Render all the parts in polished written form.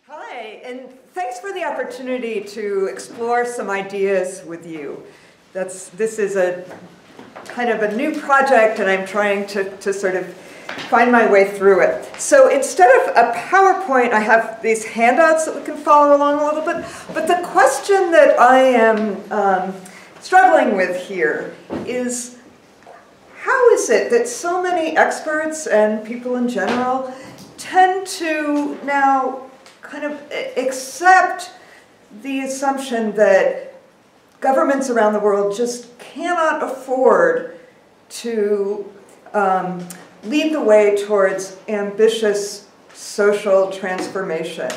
Hi, and thanks for the opportunity to explore some ideas with you. This is a kind of a new project, and I'm trying to sort of find my way through it. So instead of a PowerPoint, I have these handouts that we can follow along a little bit. But the question that I am struggling with here is, how is it that so many experts and people in general tend to now kind of accept the assumption that governments around the world just cannot afford to lead the way towards ambitious social transformation?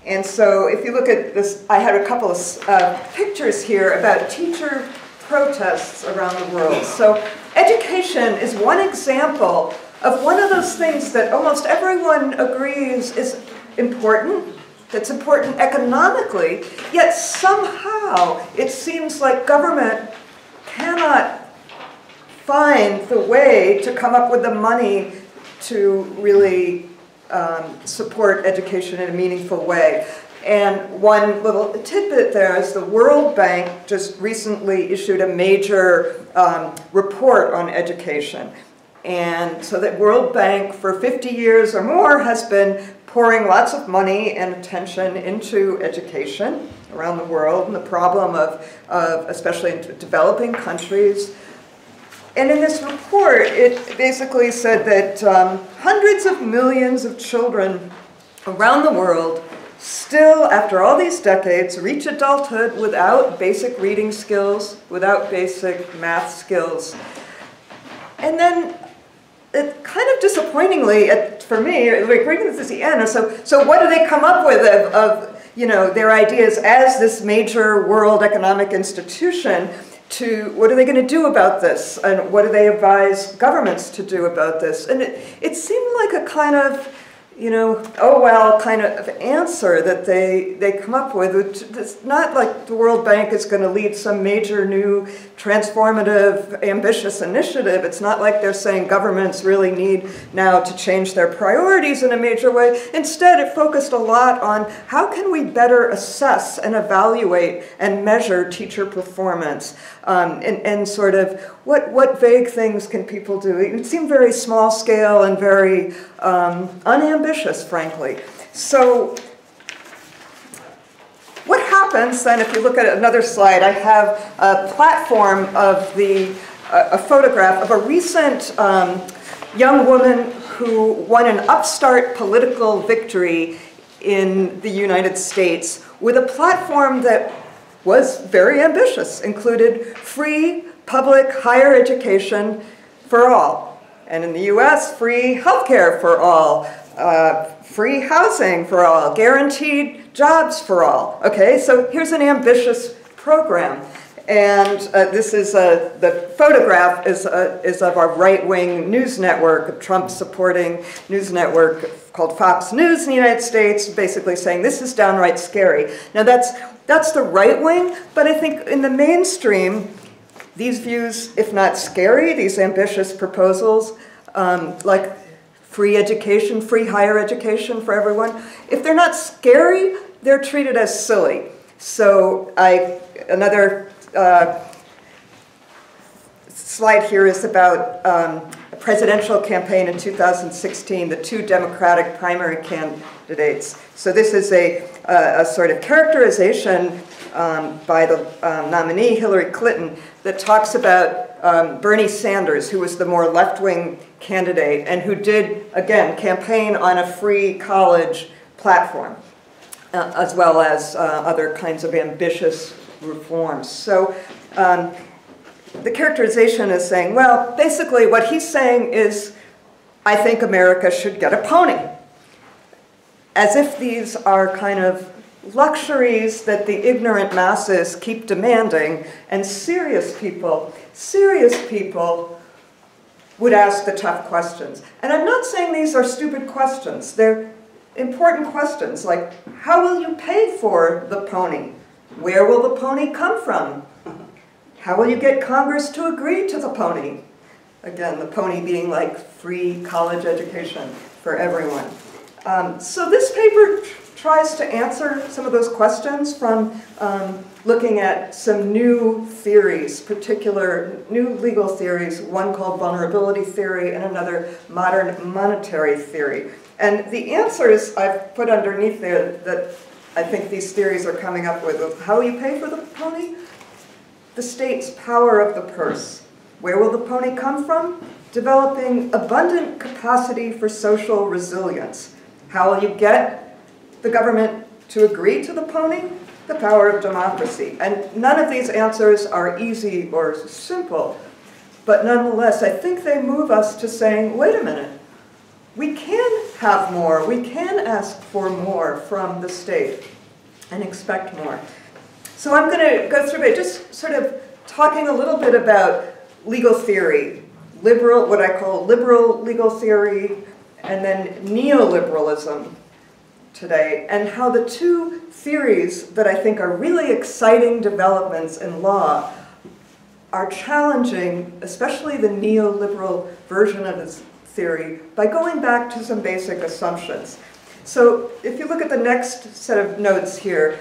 And so if you look at this, I had a couple of pictures here about teacher protests around the world. So education is one example of one of those things that almost everyone agrees is important, that's important economically, yet somehow it seems like government cannot find the way to come up with the money to really support education in a meaningful way. And one little tidbit there is the World Bank just recently issued a major report on education. And so the World Bank for 50 years or more has been pouring lots of money and attention into education around the world and the problem of especially in developing countries. And in this report, it basically said that hundreds of millions of children around the world still, after all these decades, reach adulthood without basic reading skills, without basic math skills. And then, it kind of disappointingly, for me, like reading this at the end, so what do they come up with of their ideas as this major world economic institution? To what are they going to do about this, and what do they advise governments to do about this? And it seemed like a kind of, oh well kind of answer that they come up with. It's not like the World Bank is going to lead some major new transformative, ambitious initiative. It's not like they're saying governments really need now to change their priorities in a major way. Instead, it focused a lot on how can we better assess and evaluate and measure teacher performance, and sort of what vague things can people do. It seemed very small scale and very unambitious, frankly. So what happens then, if you look at another slide, I have a platform of a photograph of a recent young woman who won an upstart political victory in the United States with a platform that was very ambitious, included free public higher education for all. And in the US, free healthcare for all, free housing for all, guaranteed jobs for all. Okay, so here's an ambitious program. And this is the photograph is of our right-wing news network, a Trump-supporting news network called Fox News in the United States, basically saying this is downright scary. Now that's the right wing, but I think in the mainstream, these views, if not scary, these ambitious proposals, like free education, free higher education for everyone, if they're not scary, they're treated as silly. So another slide here is about a presidential campaign in 2016, the two Democratic primary candidates. So this is a sort of characterization by the nominee, Hillary Clinton, that talks about Bernie Sanders, who was the more left-wing candidate and who did, again, campaign on a free college platform, as well as other kinds of ambitious reforms. So the characterization is saying, well, basically what he's saying is, I think America should get a pony. As if these are kind of luxuries that the ignorant masses keep demanding, and serious people would ask the tough questions. And I'm not saying these are stupid questions. They're important questions, like how will you pay for the pony? Where will the pony come from? How will you get Congress to agree to the pony? Again, the pony being like free college education for everyone. So this paper tries to answer some of those questions from looking at some new theories, particular new legal theories, one called vulnerability theory and another modern monetary theory. And the answers I've put underneath there that I think these theories are coming up with of how you pay for the pony, the state's power of the purse. Where will the pony come from? Developing abundant capacity for social resilience. How will you get the government to agree to the pony? The power of democracy. And none of these answers are easy or simple, but nonetheless, I think they move us to saying, wait a minute, we can have more, we can ask for more from the state and expect more. So I'm going to go through it, just sort of talking a little bit about legal theory, what I call liberal legal theory, and then neoliberalism today, and how the two theories that I think are really exciting developments in law are challenging, especially the neoliberal version of this theory, by going back to some basic assumptions. So if you look at the next set of notes here,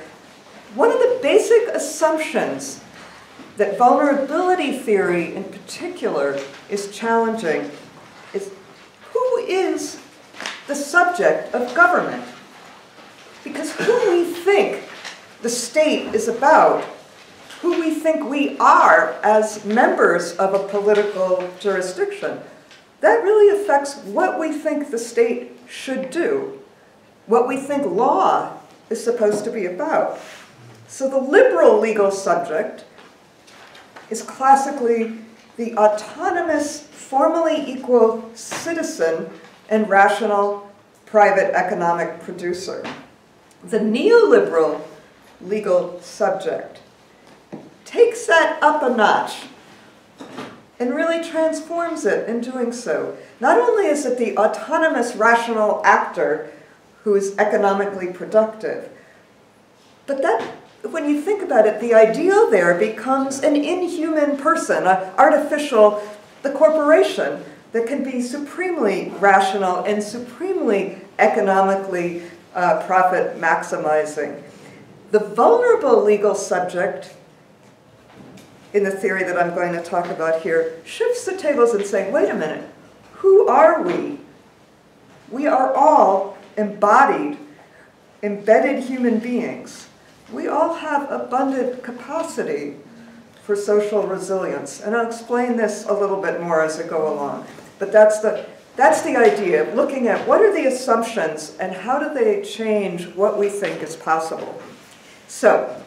one of the basic assumptions that vulnerability theory in particular is challenging is who is the subject of government? Because who we think the state is about, who we think we are as members of a political jurisdiction, that really affects what we think the state should do, what we think law is supposed to be about. So the liberal legal subject is classically the autonomous, formally equal citizen and rational private economic producer. The neoliberal legal subject takes that up a notch and really transforms it in doing so. Not only is it the autonomous rational actor who is economically productive, but that, when you think about it, the ideal there becomes an inhuman person, an artificial, the corporation that can be supremely rational and supremely economically profit maximizing. The vulnerable legal subject, in the theory that I'm going to talk about here, shifts the tables and saying, wait a minute, who are we? We are all embodied, embedded human beings. We all have abundant capacity for social resilience. And I'll explain this a little bit more as I go along. But that's the idea of looking at what are the assumptions and how do they change what we think is possible. So,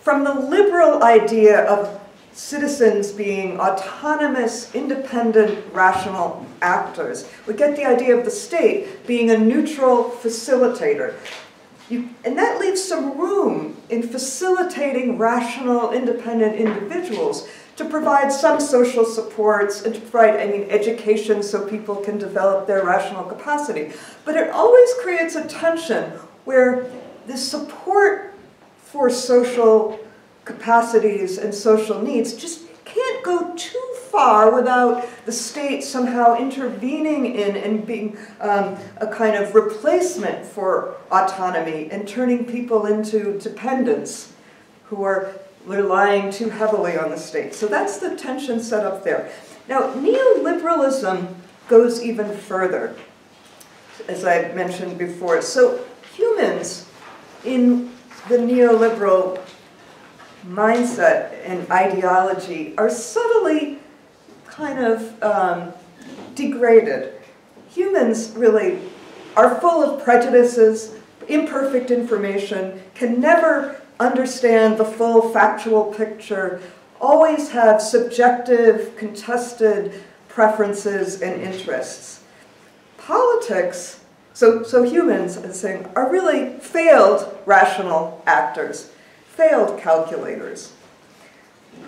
from the liberal idea of citizens being autonomous, independent, rational actors, we get the idea of the state being a neutral facilitator. And that leaves some room in facilitating rational, independent individuals to provide some social supports and to provide education so people can develop their rational capacity. But it always creates a tension where the support for social capacities and social needs just can't go too far without the state somehow intervening in and being a kind of replacement for autonomy and turning people into dependents who are relying too heavily on the state. So that's the tension set up there. Now, neoliberalism goes even further, as I mentioned before. So humans in the neoliberal mindset and ideology are subtly kind of degraded. Humans really are full of prejudices, imperfect information, can never understand the full factual picture, always have subjective, contested preferences and interests. Politics, so humans, as I'm saying, are really failed rational actors, failed calculators.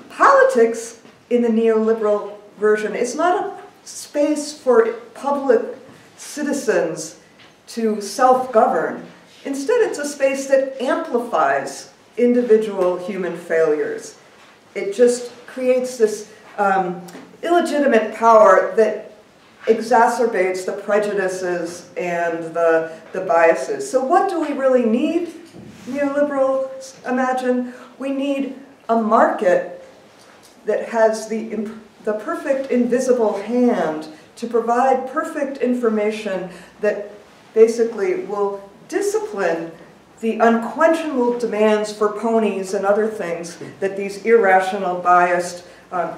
Politics, in the neoliberal version, is not a space for public citizens to self-govern. Instead, it's a space that amplifies individual human failures. It just creates this illegitimate power that exacerbates the prejudices and the biases. So what do we really need, neoliberals imagine? We need a market that has the perfect invisible hand to provide perfect information that basically will discipline the unquenchable demands for ponies and other things that these irrational, biased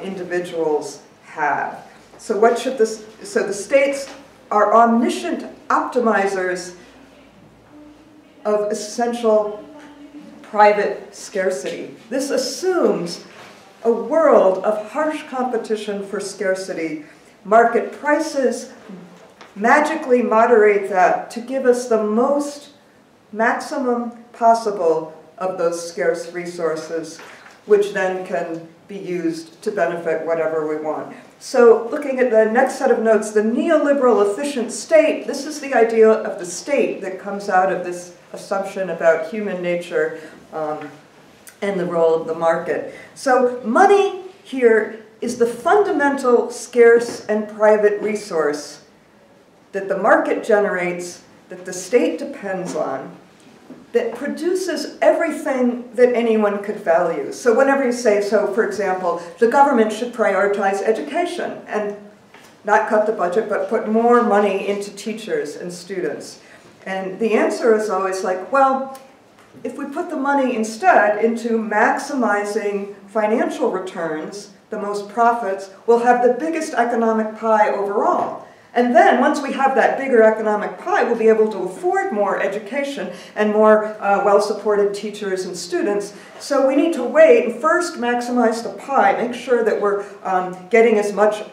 individuals have. So what should this, so the states are omniscient optimizers of essential private scarcity. This assumes a world of harsh competition for scarcity. Market prices magically moderate that to give us the maximum possible of those scarce resources, which then can be used to benefit whatever we want. So looking at the next set of notes, the neoliberal efficient state, this is the idea of the state that comes out of this assumption about human nature and the role of the market. So money here is the fundamental scarce and private resource that the market generates, that the state depends on, that produces everything that anyone could value. So whenever you say, so for example, the government should prioritize education and not cut the budget, but put more money into teachers and students. And the answer is always like, well, if we put the money instead into maximizing financial returns, the most profits, we'll have the biggest economic pie overall. And then, once we have that bigger economic pie, we'll be able to afford more education and more well-supported teachers and students. So we need to wait and first maximize the pie, make sure that we're getting as much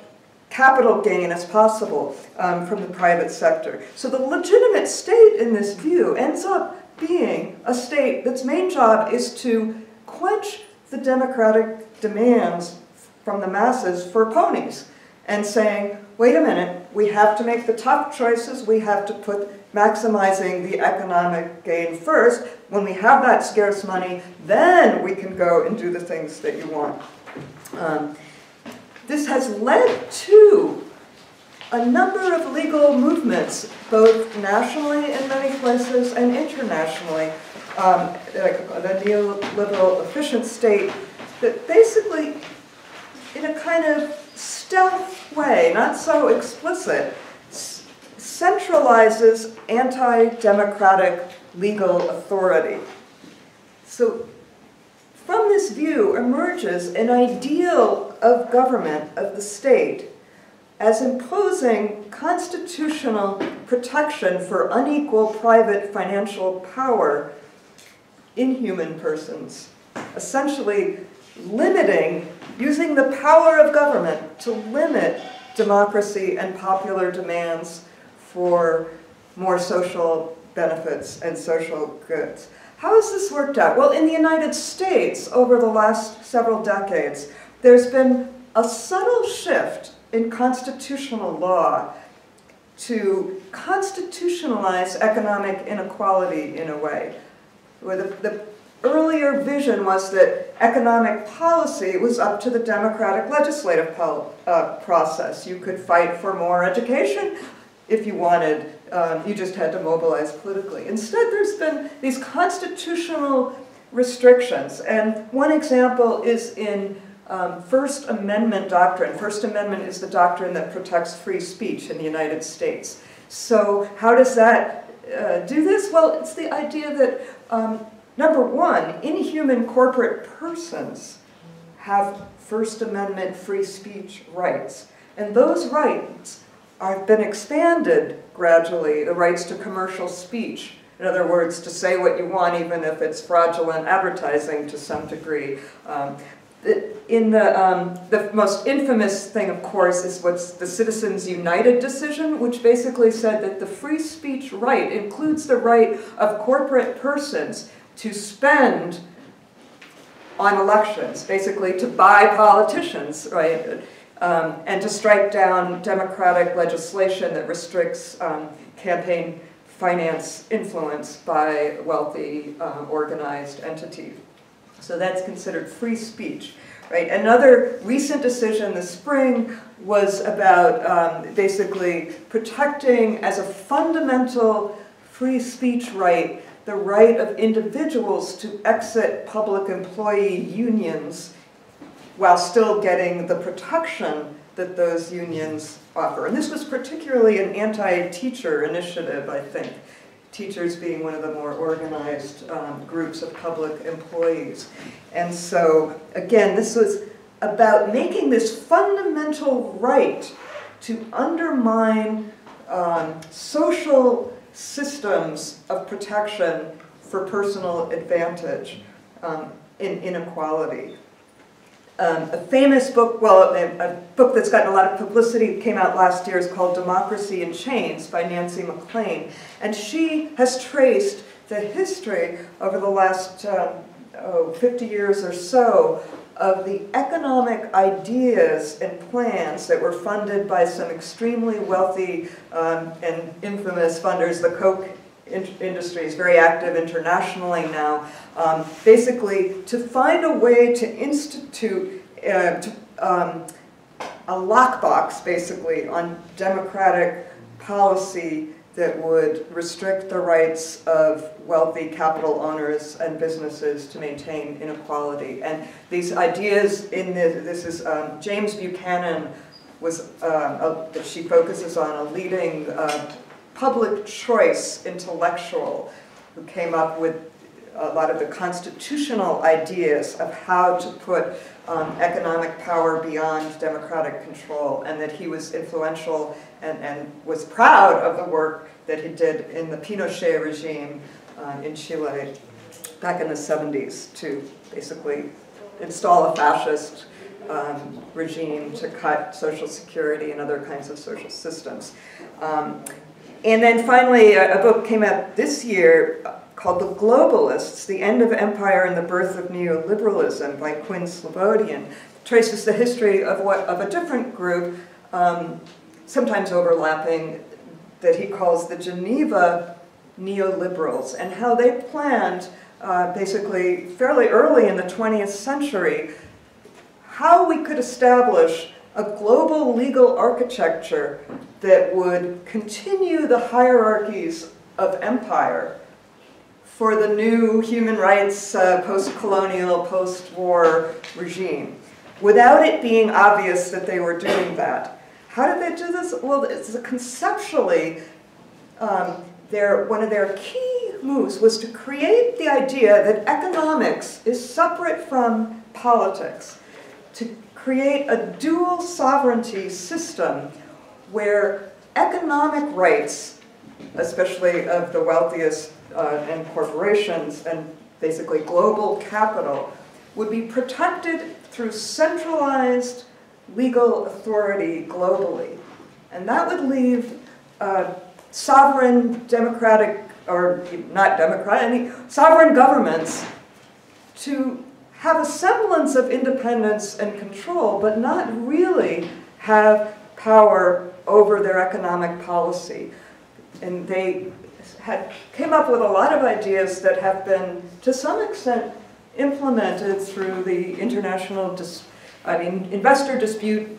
capital gain as possible from the private sector. So the legitimate state in this view ends up being a state that's main job is to quench the democratic demands from the masses for ponies and saying, wait a minute, we have to make the tough choices, we have to put maximizing the economic gain first. When we have that scarce money, then we can go and do the things that you want. This has led to a number of legal movements, both nationally in many places and internationally, the neoliberal efficient state that basically, in a kind of stealth way, not so explicit, centralizes anti-democratic legal authority. So from this view emerges an ideal of government, of the state, as imposing constitutional protection for unequal private financial power in human persons, essentially limiting, using the power of government to limit democracy and popular demands for more social benefits and social goods. How has this worked out? Well, in the United States, over the last several decades, there's been a subtle shift in constitutional law to constitutionalize economic inequality in a way, where the earlier vision was that economic policy was up to the democratic legislative process. You could fight for more education if you wanted. You just had to mobilize politically. Instead, there's been these constitutional restrictions. And one example is in First Amendment doctrine. First Amendment is the doctrine that protects free speech in the United States. So how does that do this? Well, it's the idea that number one, inhuman corporate persons have First Amendment free speech rights. And those rights have been expanded gradually, the rights to commercial speech. In other words, to say what you want even if it's fraudulent advertising to some degree. In the most infamous thing, of course, is what's the Citizens United decision, which basically said that the free speech right includes the right of corporate persons to spend on elections, basically to buy politicians, right? And to strike down democratic legislation that restricts campaign finance influence by wealthy organized entities. So that's considered free speech, right? Another recent decision this spring was about basically protecting as a fundamental free speech right the right of individuals to exit public employee unions while still getting the protection that those unions offer. And this was particularly an anti-teacher initiative, I think. Teachers being one of the more organized groups of public employees. And so, again, this was about making this fundamental right to undermine social systems of protection for personal advantage in inequality. A famous book, well, a book that's gotten a lot of publicity, came out last year, is called Democracy in Chains by Nancy McClain. And she has traced the history over the last 50 years or so of the economic ideas and plans that were funded by some extremely wealthy and infamous funders. The Koch industry is very active internationally now, basically to find a way to institute a lockbox, basically, on democratic policy that would restrict the rights of wealthy capital owners and businesses to maintain inequality. And these ideas in this is James Buchanan was, that she focuses on, a leading public choice intellectual who came up with a lot of the constitutional ideas of how to put economic power beyond democratic control, and that he was influential and was proud of the work that he did in the Pinochet regime in Chile back in the 70s to basically install a fascist regime to cut Social Security and other kinds of social systems. And then finally, a book came out this year called The Globalists, The End of Empire and the Birth of Neoliberalism by Quinn Slobodian. Traces the history of a different group, sometimes overlapping, that he calls the Geneva neoliberals, and how they planned, basically fairly early in the 20th century, how we could establish a global legal architecture that would continue the hierarchies of empire for the new human rights post-colonial, post-war regime, without it being obvious that they were doing that. How did they do this? Well, it's conceptually, one of their key moves was to create the idea that economics is separate from politics, to create a dual sovereignty system where economic rights, especially of the wealthiest and corporations and basically global capital, would be protected through centralized legal authority globally. And that would leave sovereign democratic, or not democratic, sovereign governments to have a semblance of independence and control, but not really have power over their economic policy. And they came up with a lot of ideas that have been, to some extent, implemented through the international, investor dispute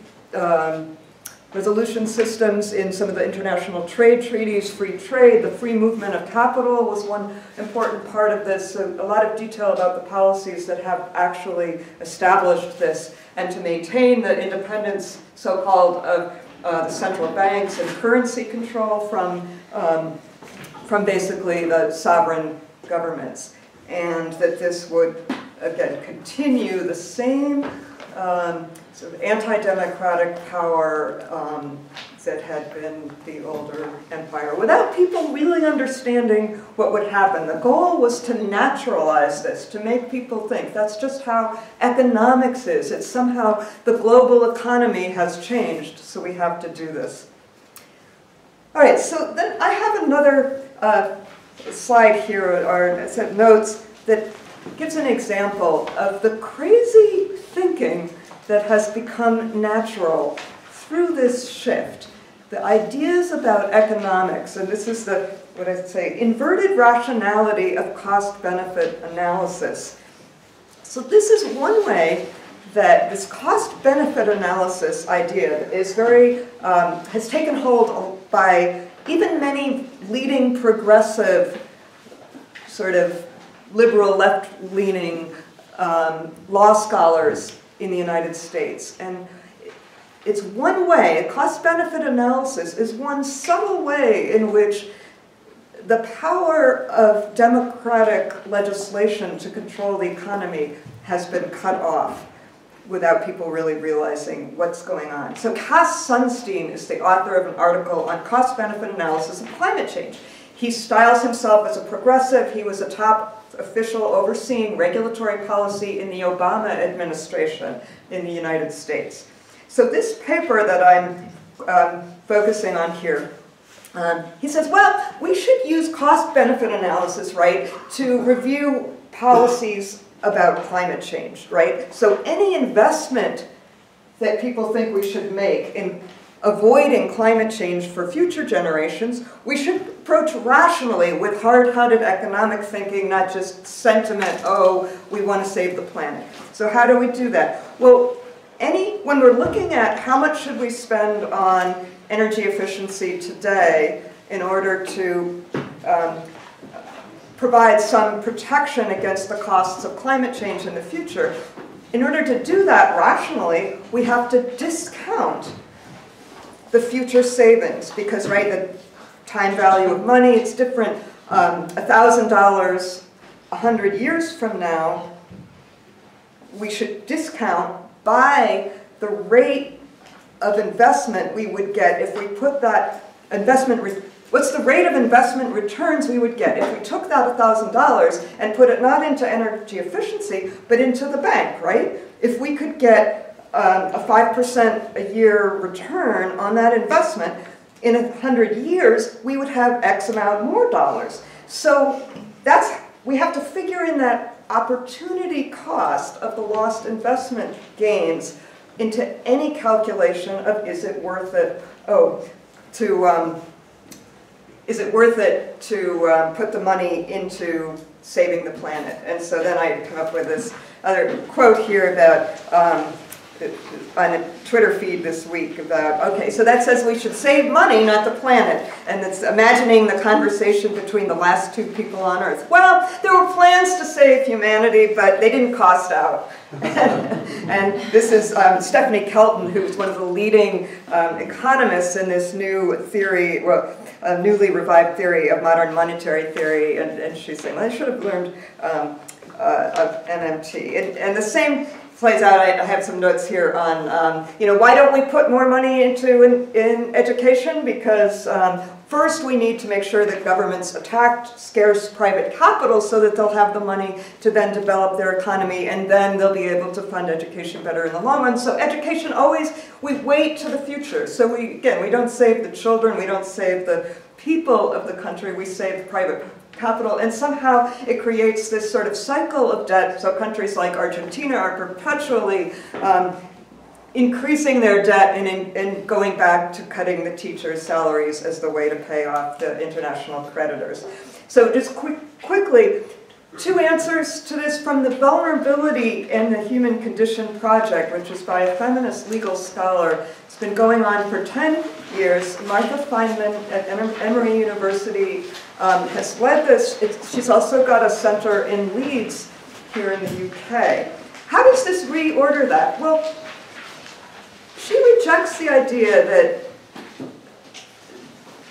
resolution systems in some of the international trade treaties, free trade, the free movement of capital was one important part of this. So a lot of detail about the policies that have actually established this, and to maintain the independence, so-called, of the central banks and currency control from basically the sovereign governments. And that this would, again, continue the same sort of anti-democratic power that had been the older empire, without people really understanding what would happen. The goal was to naturalize this, to make people think that's just how economics is. It's somehow the global economy has changed, so we have to do this. All right, so then I have another slide here, or set of notes, that gives an example of the crazy thinking that has become natural through this shift. The ideas about economics, and this is the, what I'd say, inverted rationality of cost-benefit analysis. So this is one way that this cost-benefit analysis idea is has taken hold by even many leading progressive, sort of liberal, left-leaning law scholars in the United States. And it's one way, cost-benefit analysis is one subtle way in which the power of democratic legislation to control the economy has been cut off without people really realizing what's going on. So Cass Sunstein is the author of an article on cost-benefit analysis of climate change. He styles himself as a progressive. He was a top official overseeing regulatory policy in the Obama administration in the United States. So this paper that I'm focusing on here, he says, well, we should use cost-benefit analysis, right, to review policies about climate change, right? So any investment that people think we should make in avoiding climate change for future generations, we should approach rationally with hard-hearted economic thinking, not just sentiment, oh, we want to save the planet. So how do we do that? Well, when we're looking at how much should we spend on energy efficiency today in order to provide some protection against the costs of climate change in the future, in order to do that rationally, we have to discount the future savings because, right, the time value of money, it's different. $1,000 100 years from now, we should discount by the rate of investment we would get if we put that investment, what's the rate of investment returns we would get if we took that $1,000 and put it not into energy efficiency, but into the bank, right? If we could get a 5% a year return on that investment, in 100 years, we would have X amount more dollars. So we have to figure in that opportunity cost of the lost investment gains into any calculation of is it worth it, is it worth it to put the money into saving the planet? And so then I come up with this other quote here about on a Twitter feed this week about, okay, so that says we should save money, not the planet. And it's imagining the conversation between the last two people on Earth. Well, there were plans to save humanity, but they didn't cost out. And this is Stephanie Kelton, who's one of the leading economists in this new theory, well, newly revived theory of modern monetary theory. And she's saying, well, I should have learned of MMT. And the same plays out. I have some notes here on, why don't we put more money into in education? Because first we need to make sure that governments attract scarce private capital so that they'll have the money to then develop their economy, and then they'll be able to fund education better in the long run. So education always, we wait to the future. So we don't save the children, we don't save the people of the country, we save private capital, and somehow it creates this sort of cycle of debt. So countries like Argentina are perpetually increasing their debt and going back to cutting the teachers' salaries as the way to pay off the international creditors. So just quickly, two answers to this from the Vulnerability in the Human Condition Project, which is by a feminist legal scholar. It's been going on for 10 years. Martha Feynman at Emory University has led this. She's also got a center in Leeds here in the UK. How does this reorder that? Well, she rejects the idea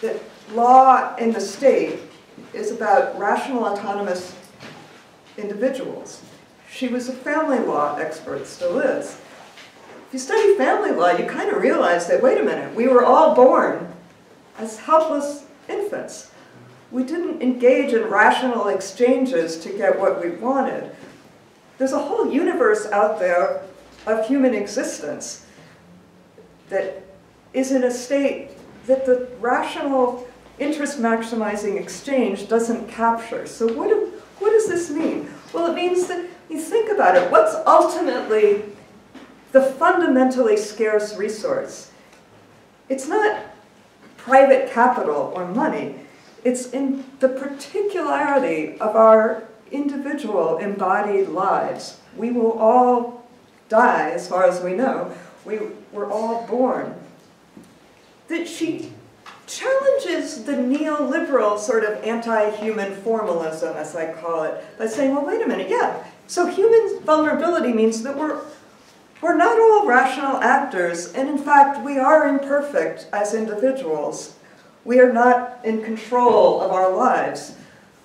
that law in the state is about rational, autonomous individuals. She was a family law expert, still is. If you study family law, you kind of realize that, wait a minute, we were all born as helpless infants. We didn't engage in rational exchanges to get what we wanted. There's a whole universe out there of human existence that is in a state that the rational interest-maximizing exchange doesn't capture. So what does this mean? Well, it means that you think about it. What's ultimately the fundamentally scarce resource? It's not private capital or money. It's in the particularity of our individual embodied lives. We will all die, as far as we know. We're all born. That she challenges the neoliberal sort of anti-human formalism, as I call it, by saying, well, wait a minute, yeah, so human vulnerability means that we're not all rational actors, and in fact, we are imperfect as individuals. We are not in control of our lives.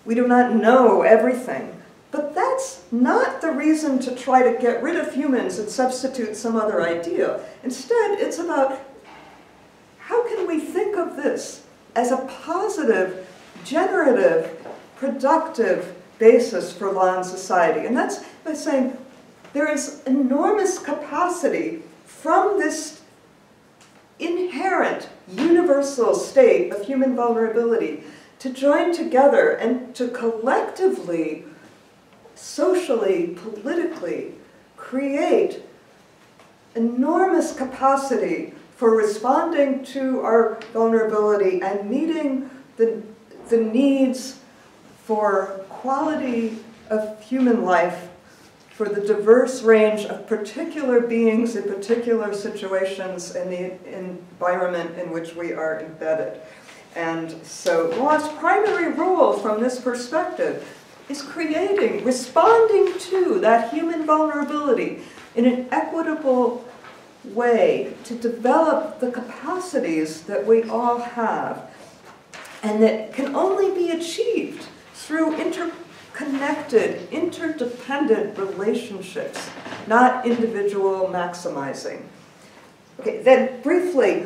We do not know everything. But that's not the reason to try to get rid of humans and substitute some other idea. Instead, it's about how can we think of this as a positive, generative, productive basis for law and society. And that's by saying there is enormous capacity from this inherent, universal state of human vulnerability to join together and to collectively, socially, politically, create enormous capacity for responding to our vulnerability and meeting the needs for quality of human life for the diverse range of particular beings in particular situations in the environment in which we are embedded. And so law's primary role from this perspective is responding to that human vulnerability in an equitable way to develop the capacities that we all have and that can only be achieved through interconnected, interdependent relationships, not individual maximizing. Okay, then briefly,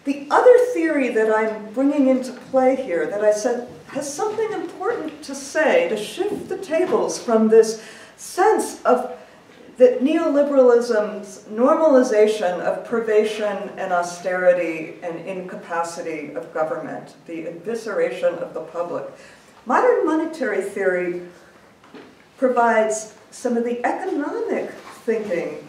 the other theory that I'm bringing into play here that I said has something important to say to shift the tables from this sense of that neoliberalism's normalization of privation and austerity and incapacity of government, the evisceration of the public. Modern monetary theory provides some of the economic thinking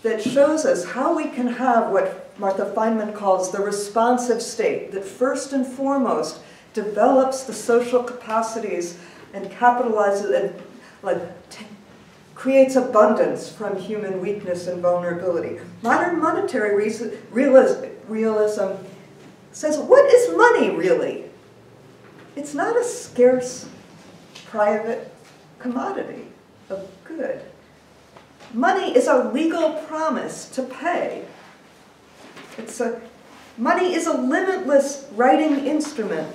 that shows us how we can have what Martha Feynman calls the responsive state, that first and foremost develops the social capacities and capitalizes and creates abundance from human weakness and vulnerability. Modern monetary realism says, what is money really? It's not a scarce, private commodity of good. Money is a legal promise to pay. Money is a limitless writing instrument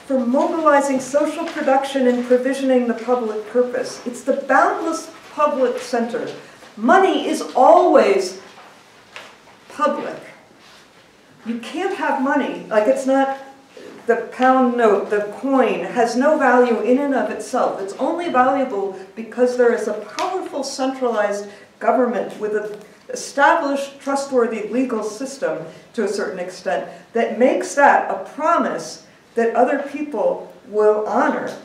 for mobilizing social production and provisioning the public purpose. It's the boundless public center. Money is always public. You can't have money, like it's not the pound note, the coin, has no value in and of itself. It's only valuable because there is a powerful centralized government with an established, trustworthy legal system to a certain extent that makes that a promise that other people will honor,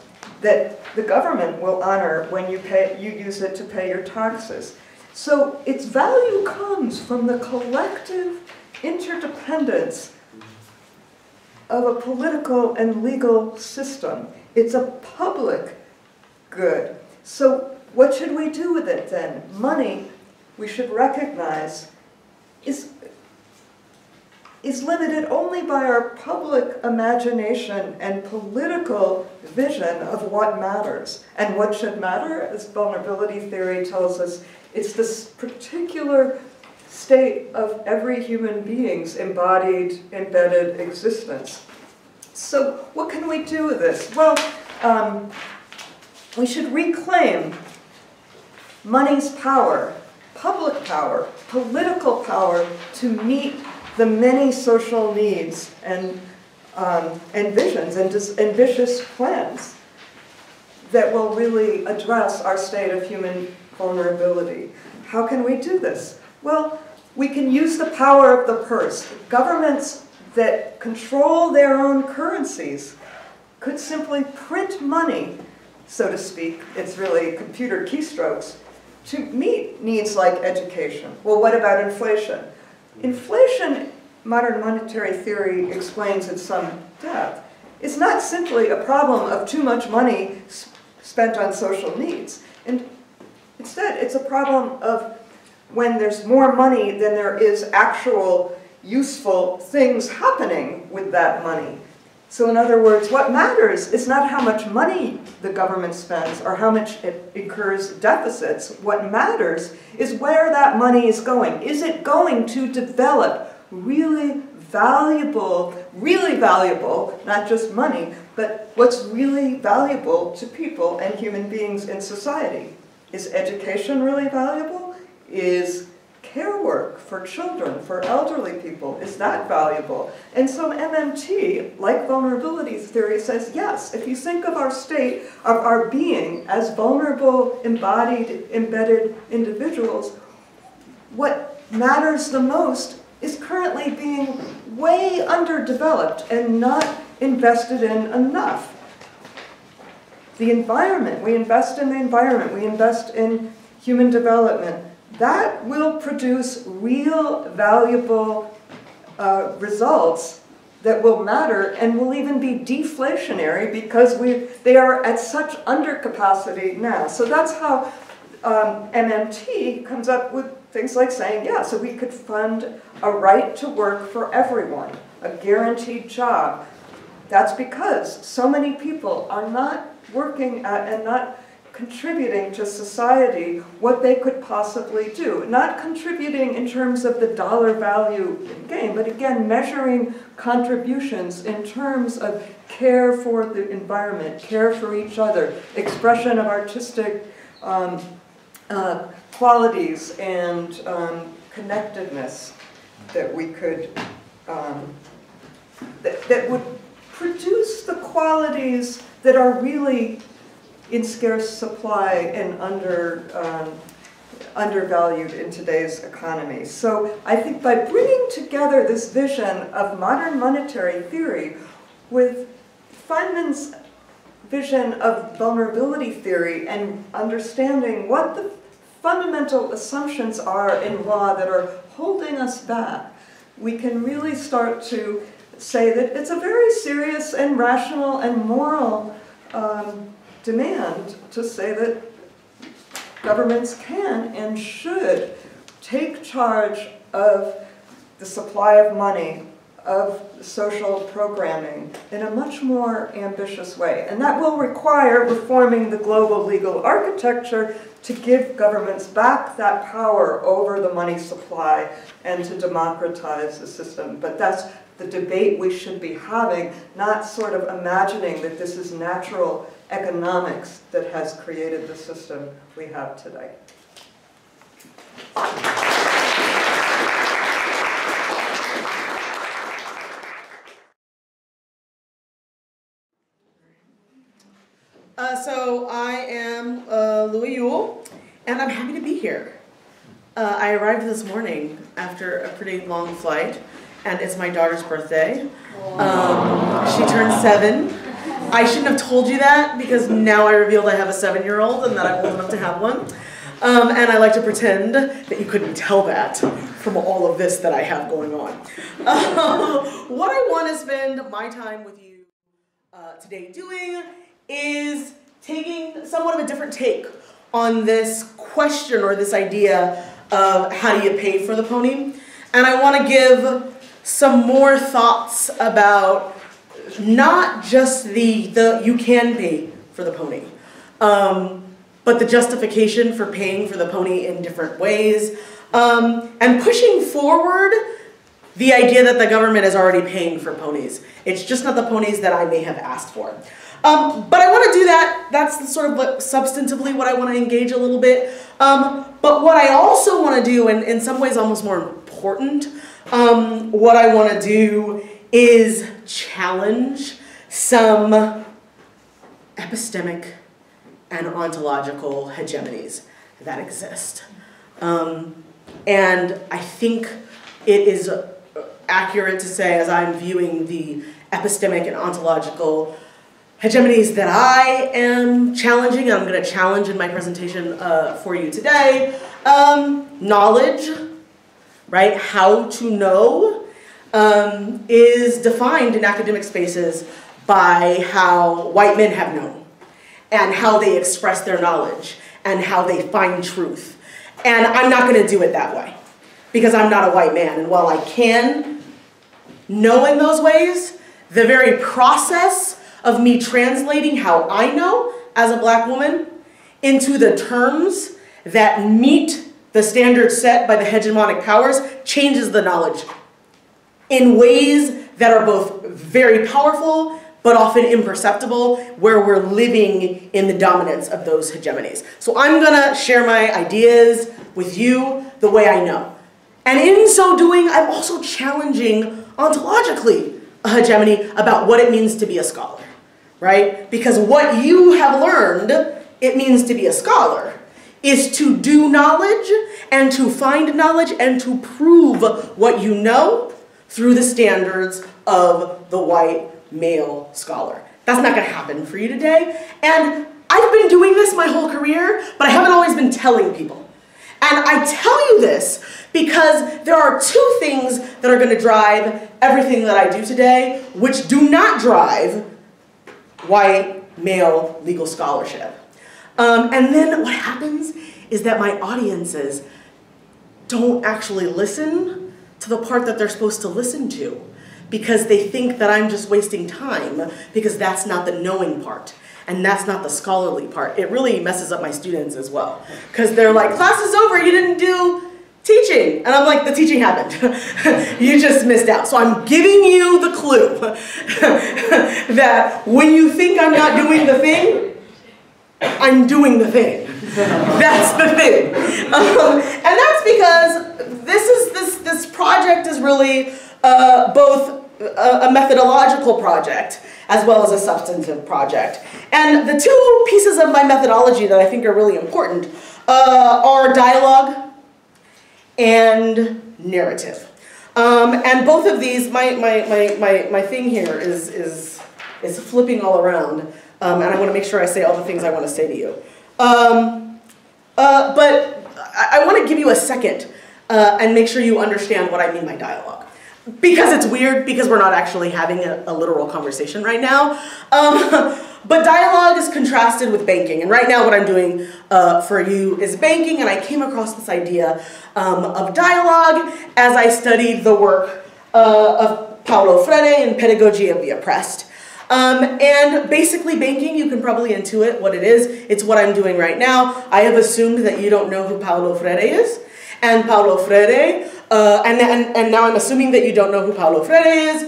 that the government will honor when you use it to pay your taxes. So its value comes from the collective interdependence of a political and legal system. It's a public good. So what should we do with it then? Money, we should recognize, is limited only by our public imagination and political vision of what matters. And what should matter, as vulnerability theory tells us, it's this particular state of every human being's embodied, embedded existence. So what can we do with this? Well, we should reclaim money's power, public power, political power to meet the many social needs and visions and ambitious plans that will really address our state of human vulnerability. How can we do this? Well, we can use the power of the purse. Governments that control their own currencies could simply print money, so to speak, it's really computer keystrokes, to meet needs like education. Well, what about inflation? Inflation, modern monetary theory explains in some depth, is not simply a problem of too much money spent on social needs. And instead, it's a problem of when there's more money than there is actual useful things happening with that money. So in other words, what matters is not how much money the government spends or how much it incurs deficits. What matters is where that money is going. Is it going to develop really valuable, not just money, but what's really valuable to people and human beings in society? Is education really valuable? Is care work for children, for elderly people, is that valuable? And so MMT, like vulnerability theory, says yes, if you think of our state, of our being as vulnerable, embodied, embedded individuals, what matters the most is currently being way underdeveloped and not invested in enough. The environment, we invest in the environment, we invest in human development, that will produce real valuable results that will matter and will even be deflationary because they are at such undercapacity now. So that's how MMT comes up with things like saying, yeah, so we could fund a right to work for everyone, a guaranteed job. That's because so many people are not working at and not contributing to society what they could possibly do. Not contributing in terms of the dollar value in game, but again, measuring contributions in terms of care for the environment, care for each other, expression of artistic qualities and connectedness that we could, that would produce the qualities that are really in scarce supply and undervalued in today's economy. So I think by bringing together this vision of modern monetary theory with Feynman's vision of vulnerability theory and understanding what the fundamental assumptions are in law that are holding us back, we can really start to say that it's a very serious and rational and moral demand to say that governments can and should take charge of the supply of money, of social programming in a much more ambitious way. And that will require reforming the global legal architecture to give governments back that power over the money supply and to democratize the system. But that's the debate we should be having, not sort of imagining that this is natural economics that has created the system we have today. So I am Yuille, and I'm happy to be here. I arrived this morning after a pretty long flight, and it's my daughter's birthday. She turned 7. I shouldn't have told you that because now I revealed I have a 7-year-old and that I'm old enough to have one. And I like to pretend that you couldn't tell that from all of this that I have going on. What I want to spend my time with you today doing is taking somewhat of a different take on this question or this idea of how do you pay for the pony. And I want to give some more thoughts about not just the you can pay for the pony, but the justification for paying for the pony in different ways, and pushing forward the idea that the government is already paying for ponies. It's just not the ponies that I may have asked for. But I want to do that. That's sort of substantively what I want to engage a little bit. But what I also want to do, and in some ways almost more important, what I want to do is challenge some epistemic and ontological hegemonies that exist. And I think it is accurate to say, as I'm viewing the epistemic and ontological hegemonies that I am challenging, and I'm going to challenge in my presentation for you today, knowledge, right? How to know is defined in academic spaces by how white men have known. and how they express their knowledge and how they find truth. And I'm not going to do it that way because I'm not a white man. And while I can know in those ways, the very process of me translating how I know as a black woman into the terms that meet the standards set by the hegemonic powers changes the knowledge in ways that are both very powerful but often imperceptible, where we're living in the dominance of those hegemonies. So I'm gonna share my ideas with you the way I know. And in so doing, I'm also challenging ontologically a hegemony about what it means to be a scholar, right? Because what you have learned it means to be a scholar is to do knowledge and to find knowledge and to prove what you know through the standards of the white male scholar. That's not going to happen for you today. And I've been doing this my whole career, but I haven't always been telling people. And I tell you this because there are two things that are going to drive everything that I do today, which do not drive white male legal scholarship. And then what happens is that my audiences don't actually listen to the part that they're supposed to listen to because they think that I'm just wasting time because that's not the knowing part and that's not the scholarly part. It really messes up my students as well because they're like, class is over, you didn't do teaching. And I'm like, the teaching happened. You just missed out. So I'm giving you the clue that when you think I'm not doing the thing, I'm doing the thing. That's the thing. And that's because this project is really both a methodological project as well as a substantive project. And the two pieces of my methodology that I think are really important are dialogue and narrative. And both of these, my thing here is flipping all around. And I want to make sure I say all the things I want to say to you. But I want to give you a second and make sure you understand what I mean by dialogue. Because it's weird, because we're not actually having a literal conversation right now. But dialogue is contrasted with banking. And right now what I'm doing for you is banking. And I came across this idea of dialogue as I studied the work of Paulo Freire in Pedagogy of the Oppressed. And basically banking, you can probably intuit what it is. It's what I'm doing right now. I have assumed that you don't know who Paulo Freire is. And Paulo Freire, and now I'm assuming that you don't know who Paulo Freire is,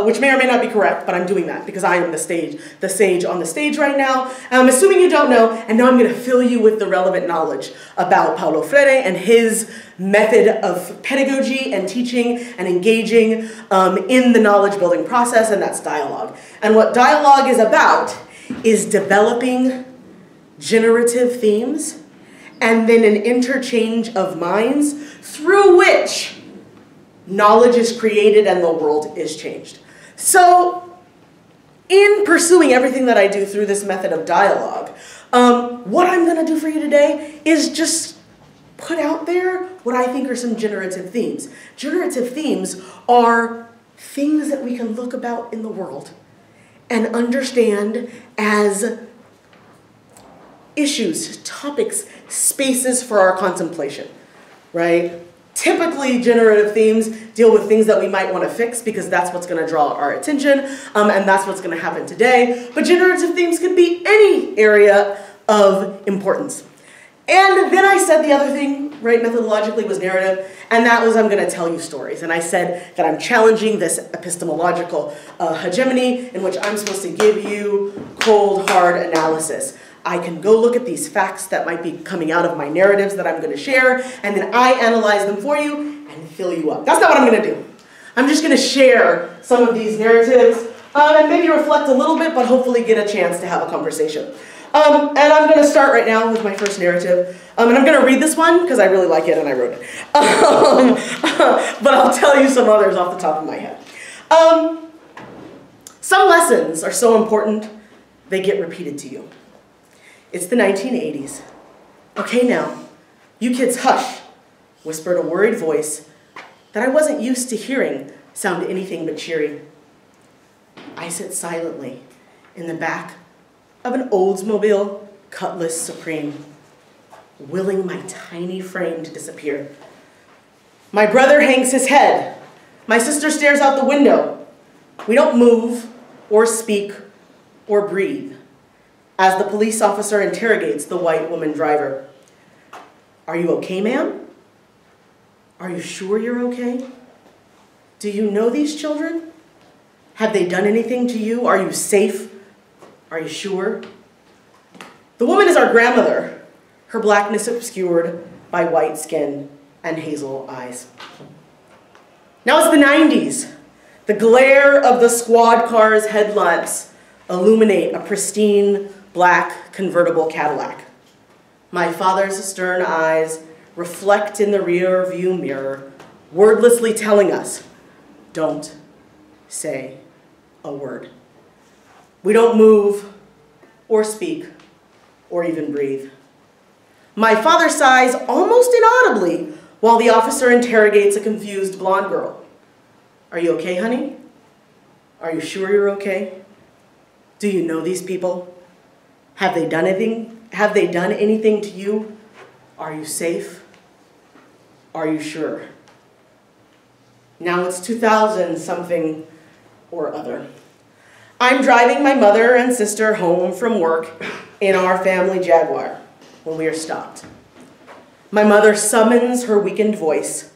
which may or may not be correct, but I'm doing that because I am the sage on the stage right now. And I'm assuming you don't know, and now I'm going to fill you with the relevant knowledge about Paulo Freire and his method of pedagogy and teaching and engaging in the knowledge building process, and that's dialogue. And what dialogue is about is developing generative themes and then an interchange of minds through which knowledge is created and the world is changed. So in pursuing everything that I do through this method of dialogue, what I'm going to do for you today is just put out there what I think are some generative themes. Generative themes are things that we can look about in the world and understand as issues, topics, spaces for our contemplation, right? Typically, generative themes deal with things that we might want to fix because that's what's going to draw our attention, and that's what's going to happen today. But generative themes could be any area of importance. And then I said the other thing, right, methodologically was narrative, and that was I'm going to tell you stories. And I said that I'm challenging this epistemological hegemony in which I'm supposed to give you cold, hard analysis. I can go look at these facts that might be coming out of my narratives that I'm going to share, and then I analyze them for you and fill you up. That's not what I'm going to do. I'm just going to share some of these narratives and maybe reflect a little bit, but hopefully get a chance to have a conversation. And I'm going to start right now with my first narrative. And I'm going to read this one because I really like it and I wrote it. But I'll tell you some others off the top of my head. Some lessons are so important, they get repeated to you. It's the 1980s. Okay now, you kids hush, whispered a worried voice that I wasn't used to hearing sound anything but cheery. I sit silently in the back of an Oldsmobile Cutlass Supreme, willing my tiny frame to disappear. My brother hangs his head. My sister stares out the window. We don't move or speak or breathe as the police officer interrogates the white woman driver. Are you okay, ma'am? Are you sure you're okay? Do you know these children? Have they done anything to you? Are you safe? Are you sure? The woman is our grandmother, her blackness obscured by white skin and hazel eyes. Now it's the 90s. The glare of the squad car's headlamps illuminate a pristine black convertible Cadillac. My father's stern eyes reflect in the rear view mirror, wordlessly telling us, don't say a word. We don't move or speak or even breathe. My father sighs almost inaudibly while the officer interrogates a confused blonde girl. Are you okay, honey? Are you sure you're okay? Do you know these people? Have they done anything? Have they done anything to you? Are you safe? Are you sure? Now it's 2000 something or other. I'm driving my mother and sister home from work in our family Jaguar when we are stopped. My mother summons her weakened voice.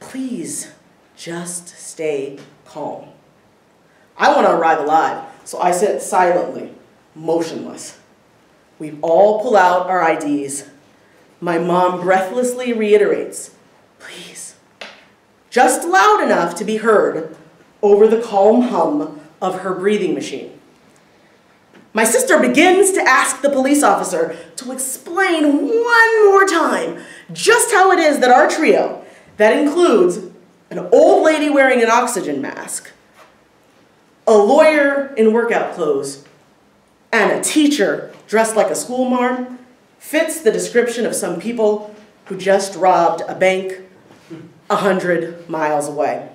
Please, just stay calm. I want to arrive alive, so I sit silently, motionless. We all pull out our IDs. My mom breathlessly reiterates, please, just loud enough to be heard over the calm hum of her breathing machine. My sister begins to ask the police officer to explain one more time just how it is that our trio, that includes an old lady wearing an oxygen mask, a lawyer in workout clothes, and a teacher dressed like a school marm, fits the description of some people who just robbed a bank 100 miles away.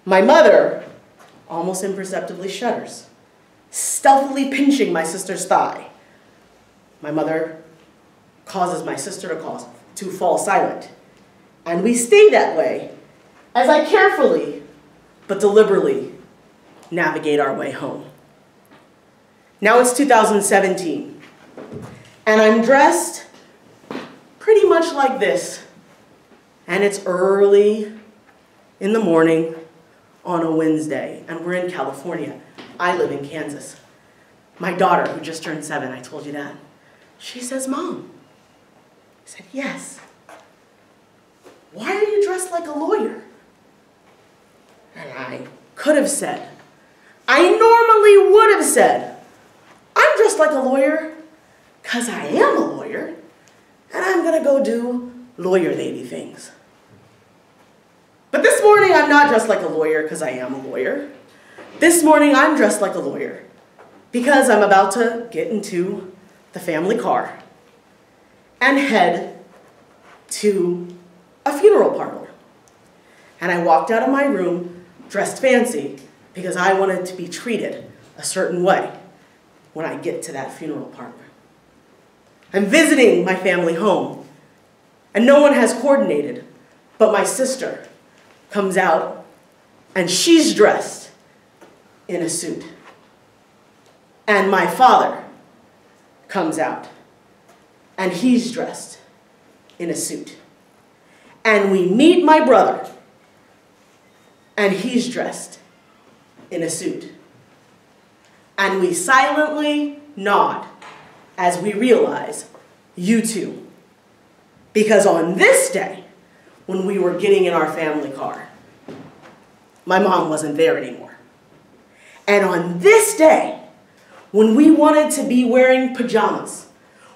My mother almost imperceptibly shudders, stealthily pinching my sister's thigh. My mother causes my sister to fall silent, and we stay that way as I carefully but deliberately navigate our way home. Now it's 2017, and I'm dressed pretty much like this, and it's early in the morning on a Wednesday, and we're in California. I live in Kansas. My daughter, who just turned 7, I told you that, she says, Mom. I said, yes. Why are you dressed like a lawyer? And I could have said, I normally would have said, I'm dressed like a lawyer because I am a lawyer, and I'm going to go do lawyer lady things. But this morning, I'm not dressed like a lawyer because I am a lawyer. This morning, I'm dressed like a lawyer because I'm about to get into the family car and head to a funeral parlor. And I walked out of my room dressed fancy because I wanted to be treated a certain way when I get to that funeral parlor. I'm visiting my family home, and no one has coordinated, but my sister comes out, and she's dressed in a suit. And my father comes out, and he's dressed in a suit. And we meet my brother, and he's dressed in a suit. And we silently nod as we realize, you too. Because on this day, when we were getting in our family car, my mom wasn't there anymore. And on this day, when we wanted to be wearing pajamas,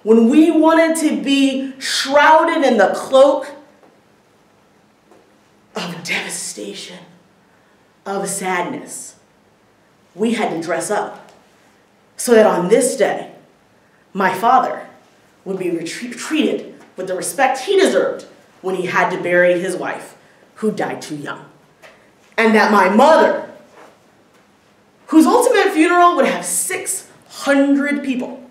when we wanted to be shrouded in the cloak of devastation, of sadness, we had to dress up so that on this day, my father would be treated with the respect he deserved when he had to bury his wife, who died too young. And that my mother, whose ultimate funeral would have 6 100 people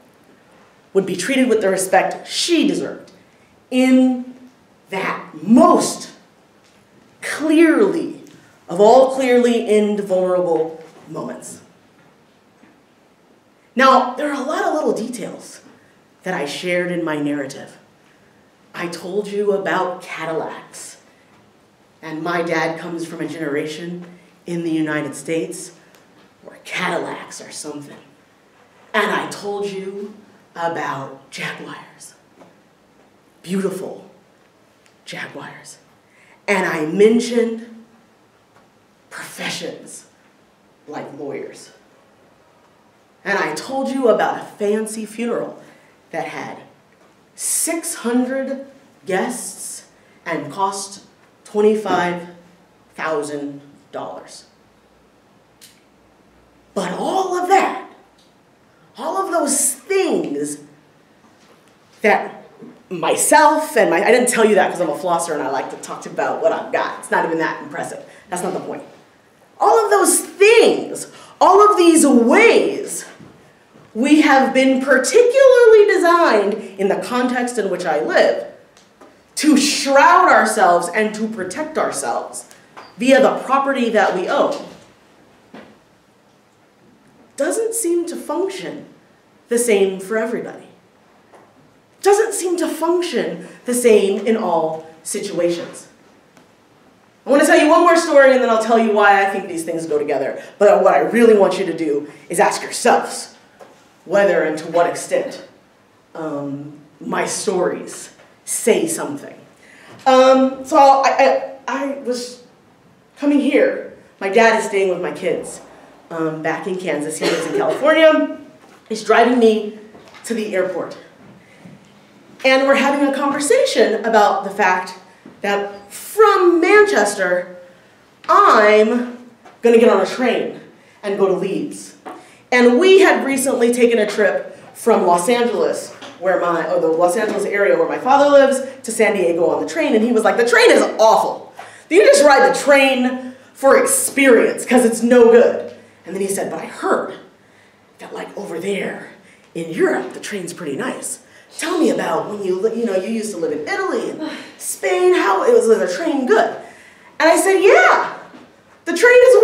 would be treated with the respect she deserved in that most clearly, of all clearly invulnerable moments. Now, there are a lot of little details that I shared in my narrative. I told you about Cadillacs, and my dad comes from a generation in the United States where Cadillacs are something. And I told you about Jaguars, beautiful Jaguars. And I mentioned professions like lawyers. And I told you about a fancy funeral that had 600 guests and cost $25,000. But all of that, all of those things that myself and I didn't tell you that because I'm a flosser and I like to talk about what I've got. It's not even that impressive. That's not the point. All of those things, all of these ways, we have been particularly designed in the context in which I live to shroud ourselves and to protect ourselves via the property that we own. Doesn't seem to function the same for everybody. Doesn't seem to function the same in all situations. I want to tell you one more story and then I'll tell you why I think these things go together. But what I really want you to do is ask yourselves whether and to what extent my stories say something. So I was coming here. My dad is staying with my kids back in Kansas. He lives in California. He's driving me to the airport. And we're having a conversation about the fact that from Manchester, I'm going to get on a train and go to Leeds. And we had recently taken a trip from Los Angeles, the Los Angeles area where my father lives, to San Diego on the train. And he was like, the train is awful. You just ride the train for experience because it's no good. And then he said, but I heard that like over there in Europe, the train's pretty nice. Tell me about when you used to live in Italy and Spain, how was the train good? And I said, yeah, the train is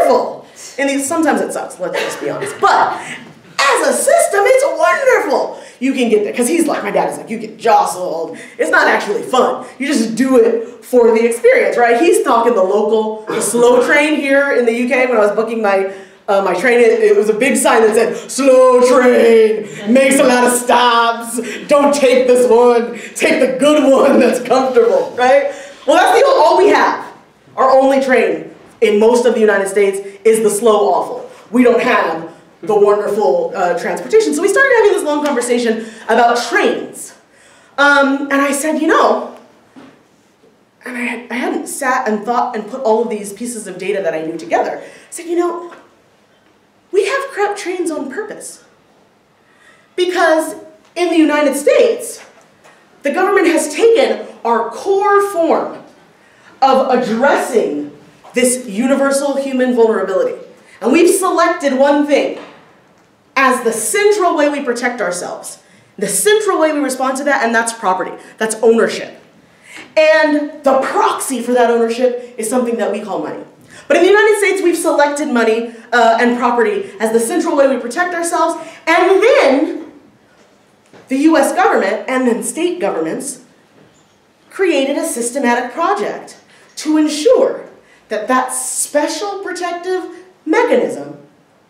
wonderful. And sometimes it sucks, let's just be honest. But as a system, it's wonderful. You can get there, because he's like, my dad is like, you get jostled. It's not actually fun. You just do it for the experience, right? He's talking the slow train here in the UK. When I was booking my train, it was a big sign that said, slow train, makes a lot of stops, don't take this one, take the good one that's comfortable, right? Well, that's all we have. Our only train in most of the United States is the slow awful. We don't have the wonderful transportation. So we started having this long conversation about trains. And I said, and I hadn't sat and thought and put all of these pieces of data that I knew together. I said, we have crap trains on purpose. Because in the United States, the government has taken our core form of addressing this universal human vulnerability. And we've selected one thing as the central way we protect ourselves, the central way we respond to that, and that's property, that's ownership. And the proxy for that ownership is something that we call money. But in the United States, we've selected money and property as the central way we protect ourselves, and then the US government and then state governments created a systematic project to ensure that that special protective mechanism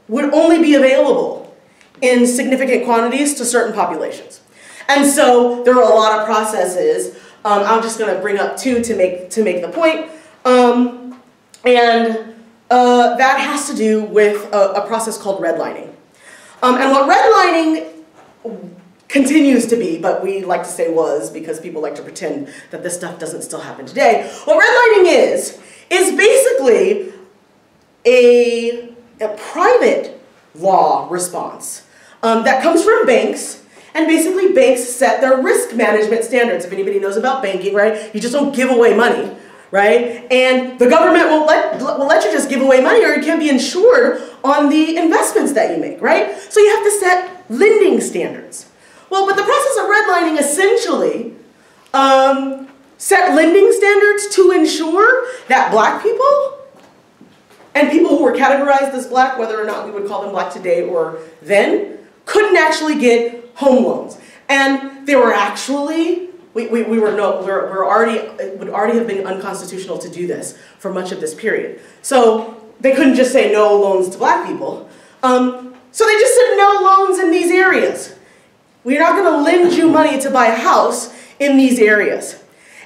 would only be available in significant quantities to certain populations. And so there are a lot of processes. I'm just going to bring up two to make the point. That has to do with a process called redlining. And what redlining continues to be, but we like to say was because people like to pretend that this stuff doesn't still happen today. What redlining is basically a private law response that comes from banks. And basically banks set their risk management standards. If anybody knows about banking, right? You just don't give away money, right? And the government won't let you just give away money, or you can't be insured on the investments that you make, right? So you have to set lending standards. Well, but the process of redlining essentially set lending standards to ensure that black people and people who were categorized as black, whether or not we would call them black today or then, couldn't actually get home loans. And they were actually, it would already have been unconstitutional to do this for much of this period. So they couldn't just say no loans to black people. So they just said no loans in these areas. We're not going to lend you money to buy a house in these areas.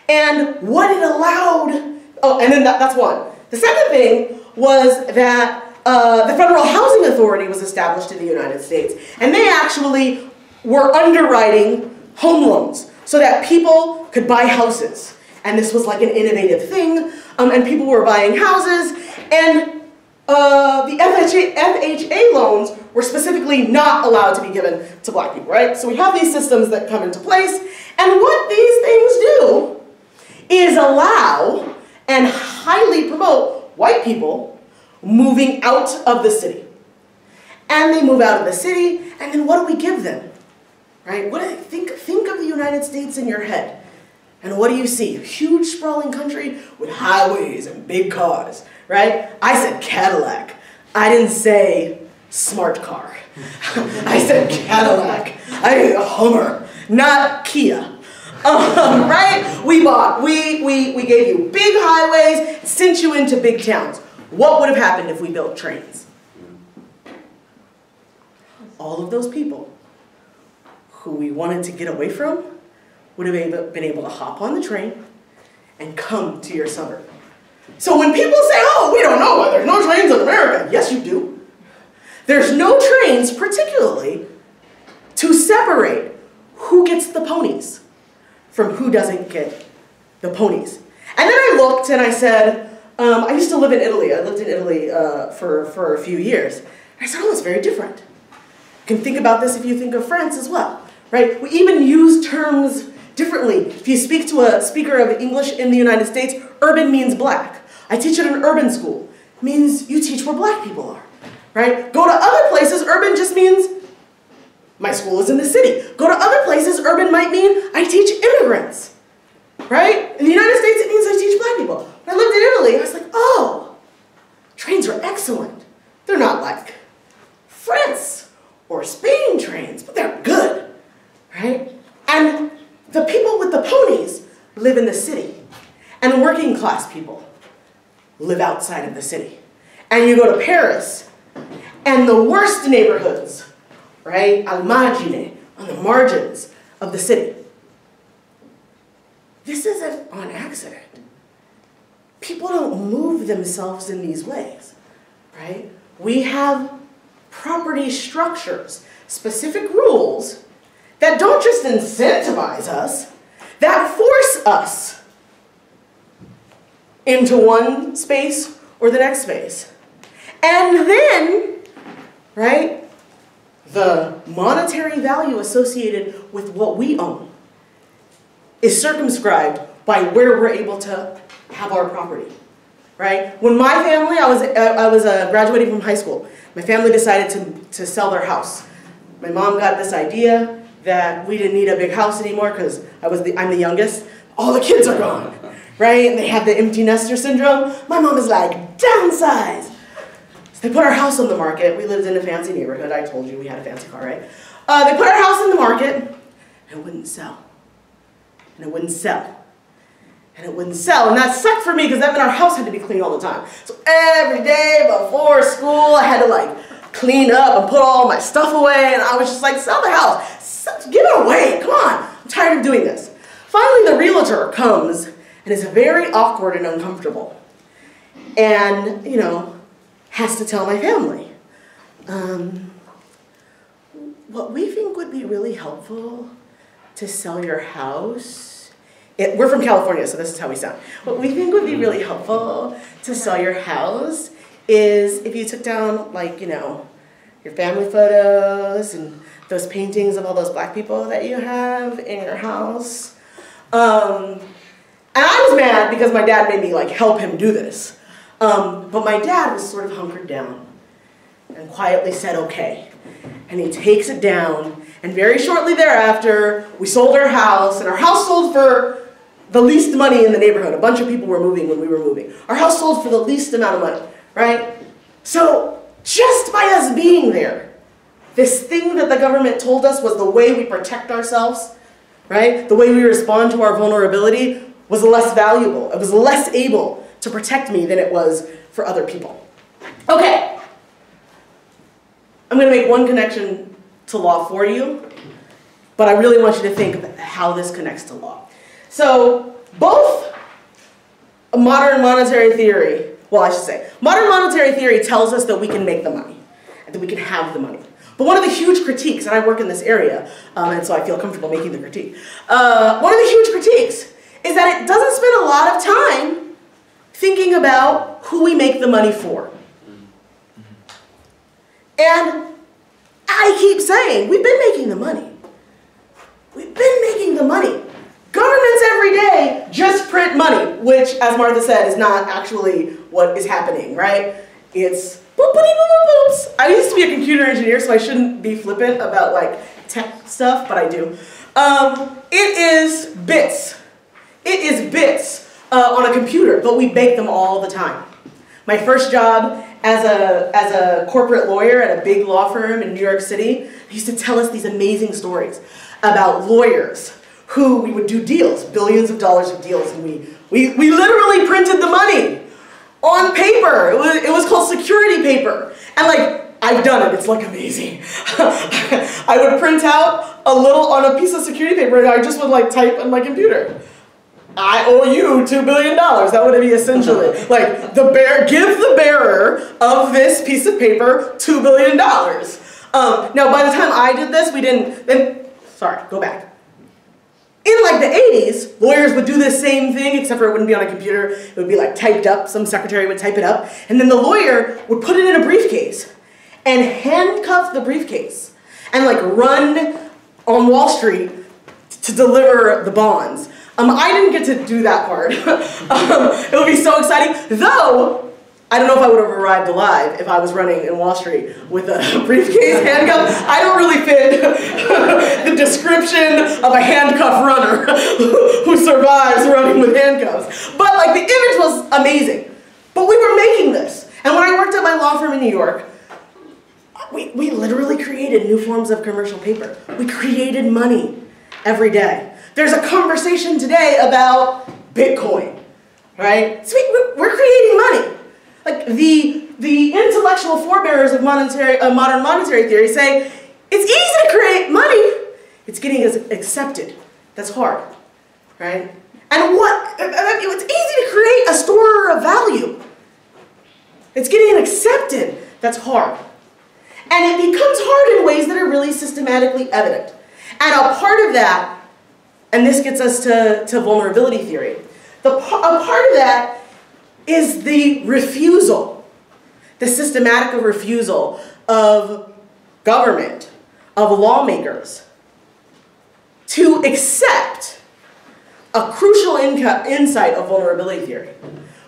And what it allowed, oh, and then that's one. The second thing was that the Federal Housing Authority was established in the United States, and they actually were underwriting home loans so that people could buy houses. And this was like an innovative thing, and people were buying houses, and the FHA loans were specifically not allowed to be given to black people, right? So we have these systems that come into place, and what these things do is allow and highly promote white people moving out of the city. And they move out of the city, and then what do we give them? Right? What do they think of the United States in your head. And what do you see? A huge sprawling country with highways and big cars, right? I said Cadillac. I didn't say smart car. I said Cadillac. I mean a Hummer, not Kia. Right? We gave you big highways, sent you into big towns. What would have happened if we built trains? All of those people who we wanted to get away from would have been able to hop on the train and come to your suburb. So when people say, oh, we don't know why there's no trains in America, yes you do. There's no trains particularly to separate who gets the ponies from who doesn't get the ponies. And then I looked and I said, I used to live in Italy. I lived in Italy for a few years. And I said, oh, it's very different. You can think about this if you think of France as well, right? We even use terms differently. If you speak to a speaker of English in the United States, urban means black. I teach at an urban school. It means you teach where black people are, right? Go to other places, urban just means my school is in the city. Go to other places, urban might mean I teach immigrants, right? In the United States, it means I teach black people. When I lived in Italy, I was like, oh, trains are excellent. They're not like France or Spain trains, but they're good, right? And the people with the ponies live in the city, and working class people live outside of the city. And you go to Paris, and the worst neighborhoods, right, al margine, on the margins of the city. This isn't on accident. People don't move themselves in these ways, right? We have property structures, specific rules that don't just incentivize us, that force us into one space or the next space. And then, right, the monetary value associated with what we own is circumscribed by where we're able to have our property, right? When my family, I was graduating from high school, my family decided to sell their house. My mom got this idea that we didn't need a big house anymore because I'm the youngest. All the kids are gone, right? And they have the empty nester syndrome. My mom is like, downsize. So they put our house on the market. We lived in a fancy neighborhood. I told you we had a fancy car, right? They put our house in the market, and it wouldn't sell. And it wouldn't sell. And it wouldn't sell. And that sucked for me because that meant our house had to be clean all the time. So every day before school, I had to like clean up and put all my stuff away. And I was just like, sell the house. Give it away. Come on. I'm tired of doing this. Finally, the realtor comes and is very awkward and uncomfortable. And, you know, has to tell my family, what we think would be really helpful to sell your house, we're from California, so this is how we sound. What we think would be really helpful to sell your house is if you took down, like, you know, your family photos and those paintings of all those black people that you have in your house. And And I was mad because my dad made me like help him do this. But my dad was sort of hunkered down and quietly said, okay. And he takes it down, and very shortly thereafter, we sold our house, and our house sold for the least money in the neighborhood. A bunch of people were moving when we were moving. Our house sold for the least amount of money, right? So just by us being there, this thing that the government told us was the way we protect ourselves, right? The way we respond to our vulnerability was less valuable. It was less able to protect me than it was for other people. Okay. I'm going to make one connection to law for you, but I really want you to think of how this connects to law. So both modern monetary theory, well, I should say, modern monetary theory tells us that we can make the money and that we can have the money. But one of the huge critiques, and I work in this area, and so I feel comfortable making the critique, one of the huge critiques is that it doesn't spend a lot of time thinking about who we make the money for. And I keep saying, we've been making the money. We've been making the money. Governments every day just print money, which, as Martha said, is not actually what is happening, right? It's boop-a-dee-boop-boop-boops. I used to be a computer engineer, so I shouldn't be flippant about like tech stuff, but I do. It is bits. It is bits on a computer, but we bake them all the time. My first job as a corporate lawyer at a big law firm in New York City, they used to tell us these amazing stories about lawyers who we would do deals, billions of dollars of deals, and we literally printed the money on paper. It was called security paper. And like, I've done it, it's like amazing. I would print out a little on a piece of security paper and I just would like type on my computer. I owe you $2 billion. That would be essentially like give the bearer of this piece of paper $2 billion. Now, by the time I did this, go back. In like the 80s, lawyers would do the same thing, except for it wouldn't be on a computer. It would be like typed up. Some secretary would type it up, and then the lawyer would put it in a briefcase and handcuff the briefcase and like run on Wall Street to deliver the bonds. I didn't get to do that part. It would be so exciting. Though, I don't know if I would have arrived alive if I was running in Wall Street with a briefcase handcuff. I don't really fit the description of a handcuff runner who survives running with handcuffs. But like the image was amazing. But we were making this. And when I worked at my law firm in New York, we literally created new forms of commercial paper. We created money every day. There's a conversation today about Bitcoin, right? So we're creating money. Like the intellectual forebearers of modern monetary theory say, it's easy to create money, it's getting accepted. That's hard, right? And it's easy to create a store of value. It's getting accepted. That's hard. And it becomes hard in ways that are really systematically evident. And a part of that, and this gets us to vulnerability theory, a part of that is the refusal, the systematic refusal of government, of lawmakers, to accept a crucial insight of vulnerability theory,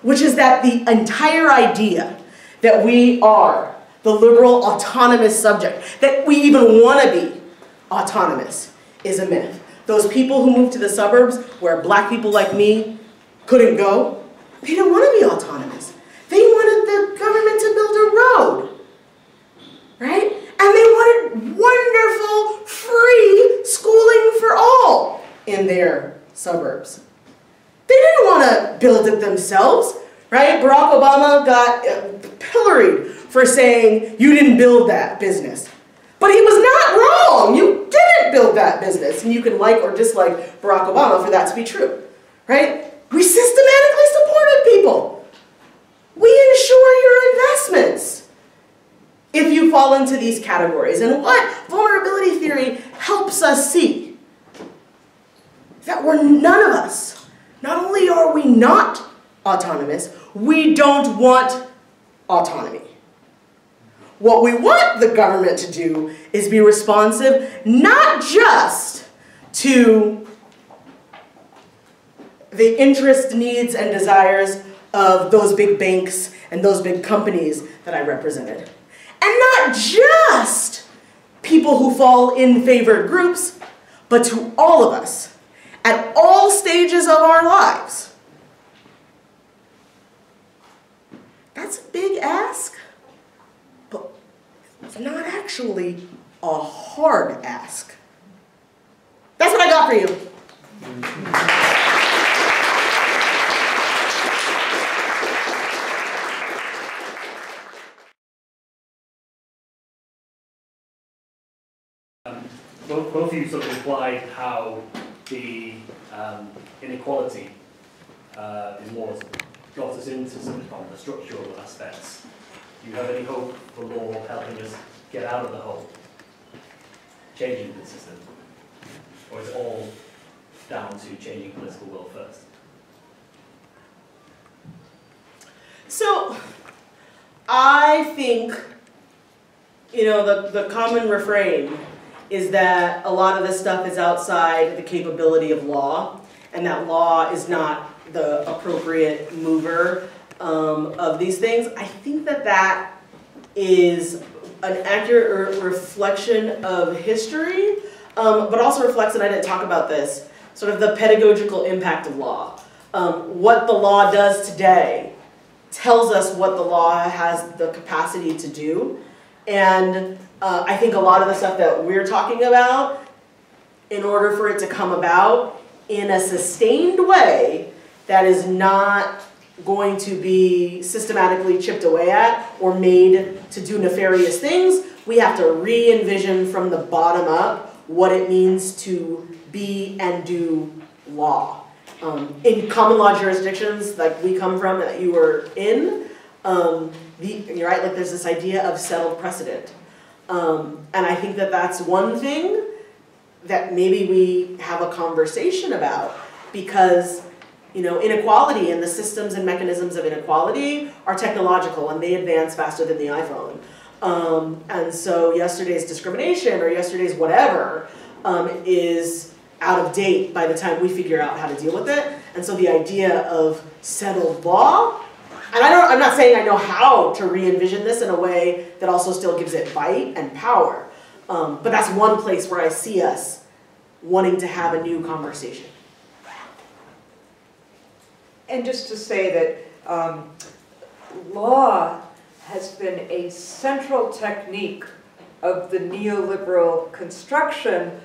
which is that the entire idea that we are the liberal autonomous subject, that we even want to be autonomous, is a myth. Those people who moved to the suburbs where black people like me couldn't go, they didn't want to be autonomous. They wanted the government to build a road, right? And they wanted wonderful, free schooling for all in their suburbs. They didn't want to build it themselves, right? Barack Obama got pilloried for saying, you didn't build that business. But he was not wrong. You didn't build that business. And you can like or dislike Barack Obama for that to be true, right? We systematically supported people. We insure your investments if you fall into these categories. And what vulnerability theory helps us see? That none of us, not only are we not autonomous, we don't want autonomy. What we want the government to do is be responsive not just to the interests, needs, and desires of those big banks and those big companies that I represented. And not just people who fall in favored groups, but to all of us at all stages of our lives. That's a big ask, but it's not actually a hard ask. That's what I got for you. Both of you sort of implied how the inequality in laws got us into some of the structural aspects. Do you have any hope for law helping us get out of the hole, changing the system? Or is it all down to changing political will first? So, I think, you know, the common refrain is that a lot of this stuff is outside the capability of law, and that law is not the appropriate mover of these things. I think that that is an accurate reflection of history, but also reflects, and I didn't talk about this, sort of the pedagogical impact of law. What the law does today tells us what the law has the capacity to do. And I think a lot of the stuff that we're talking about, in order for it to come about in a sustained way that is not going to be systematically chipped away at or made to do nefarious things, we have to re-envision from the bottom up what it means to be and do law. In common law jurisdictions like we come from, that you were in, you're right, like there's this idea of settled precedent. And I think that that's one thing that maybe we have a conversation about, because, you know, inequality and the systems and mechanisms of inequality are technological and they advance faster than the iPhone. And so yesterday's discrimination or yesterday's whatever is out of date by the time we figure out how to deal with it. And so the idea of settled law, and I'm not saying I know how to re-envision this in a way that also still gives it bite and power. But that's one place where I see us wanting to have a new conversation. And just to say that law has been a central technique of the neoliberal construction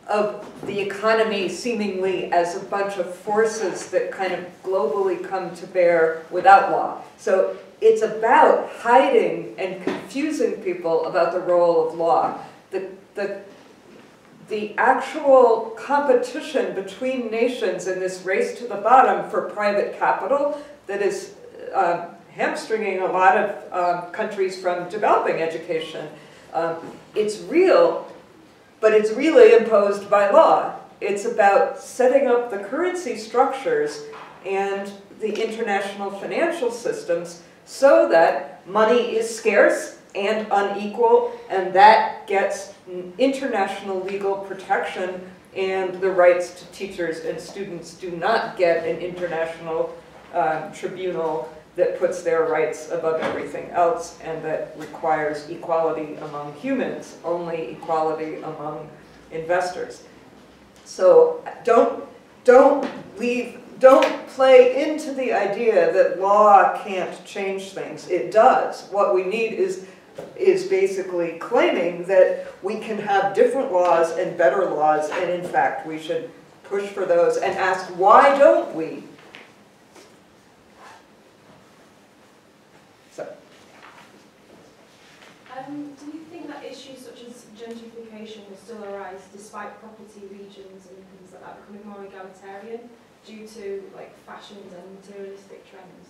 of the economy seemingly as a bunch of forces that kind of globally come to bear without law. So it's about hiding and confusing people about the role of law. The actual competition between nations in this race to the bottom for private capital that is hamstringing a lot of countries from developing education. It's real, but it's really imposed by law. It's about setting up the currency structures and the international financial systems so that money is scarce and unequal, and that gets international legal protection, and the rights to teachers and students do not get an international tribunal that puts their rights above everything else and that requires equality among humans, only equality among investors. So don't play into the idea that law can't change things. It does. What we need is basically claiming that we can have different laws and better laws, and in fact we should push for those and ask, why don't we? Do you think that issues such as gentrification will still arise despite property regions and things like that becoming more egalitarian due to like fashions and materialistic trends?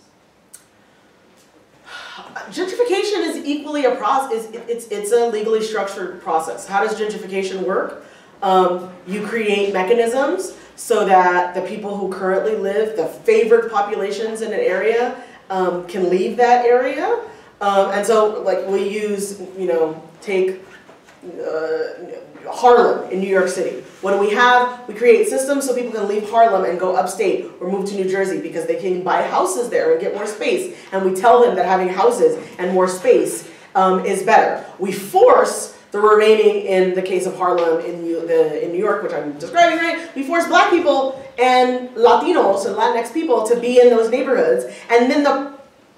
Gentrification is equally a process. It's a legally structured process. How does gentrification work? You create mechanisms so that the people who currently live, the favored populations in an area, can leave that area. And so, like, we use, take Harlem in New York City. What do we have? We create systems so people can leave Harlem and go upstate or move to New Jersey because they can buy houses there and get more space. And we tell them that having houses and more space is better. We force the remaining, in the case of Harlem in New York, which I'm describing, right? We force black people and Latinos and Latinx people to be in those neighborhoods. And then the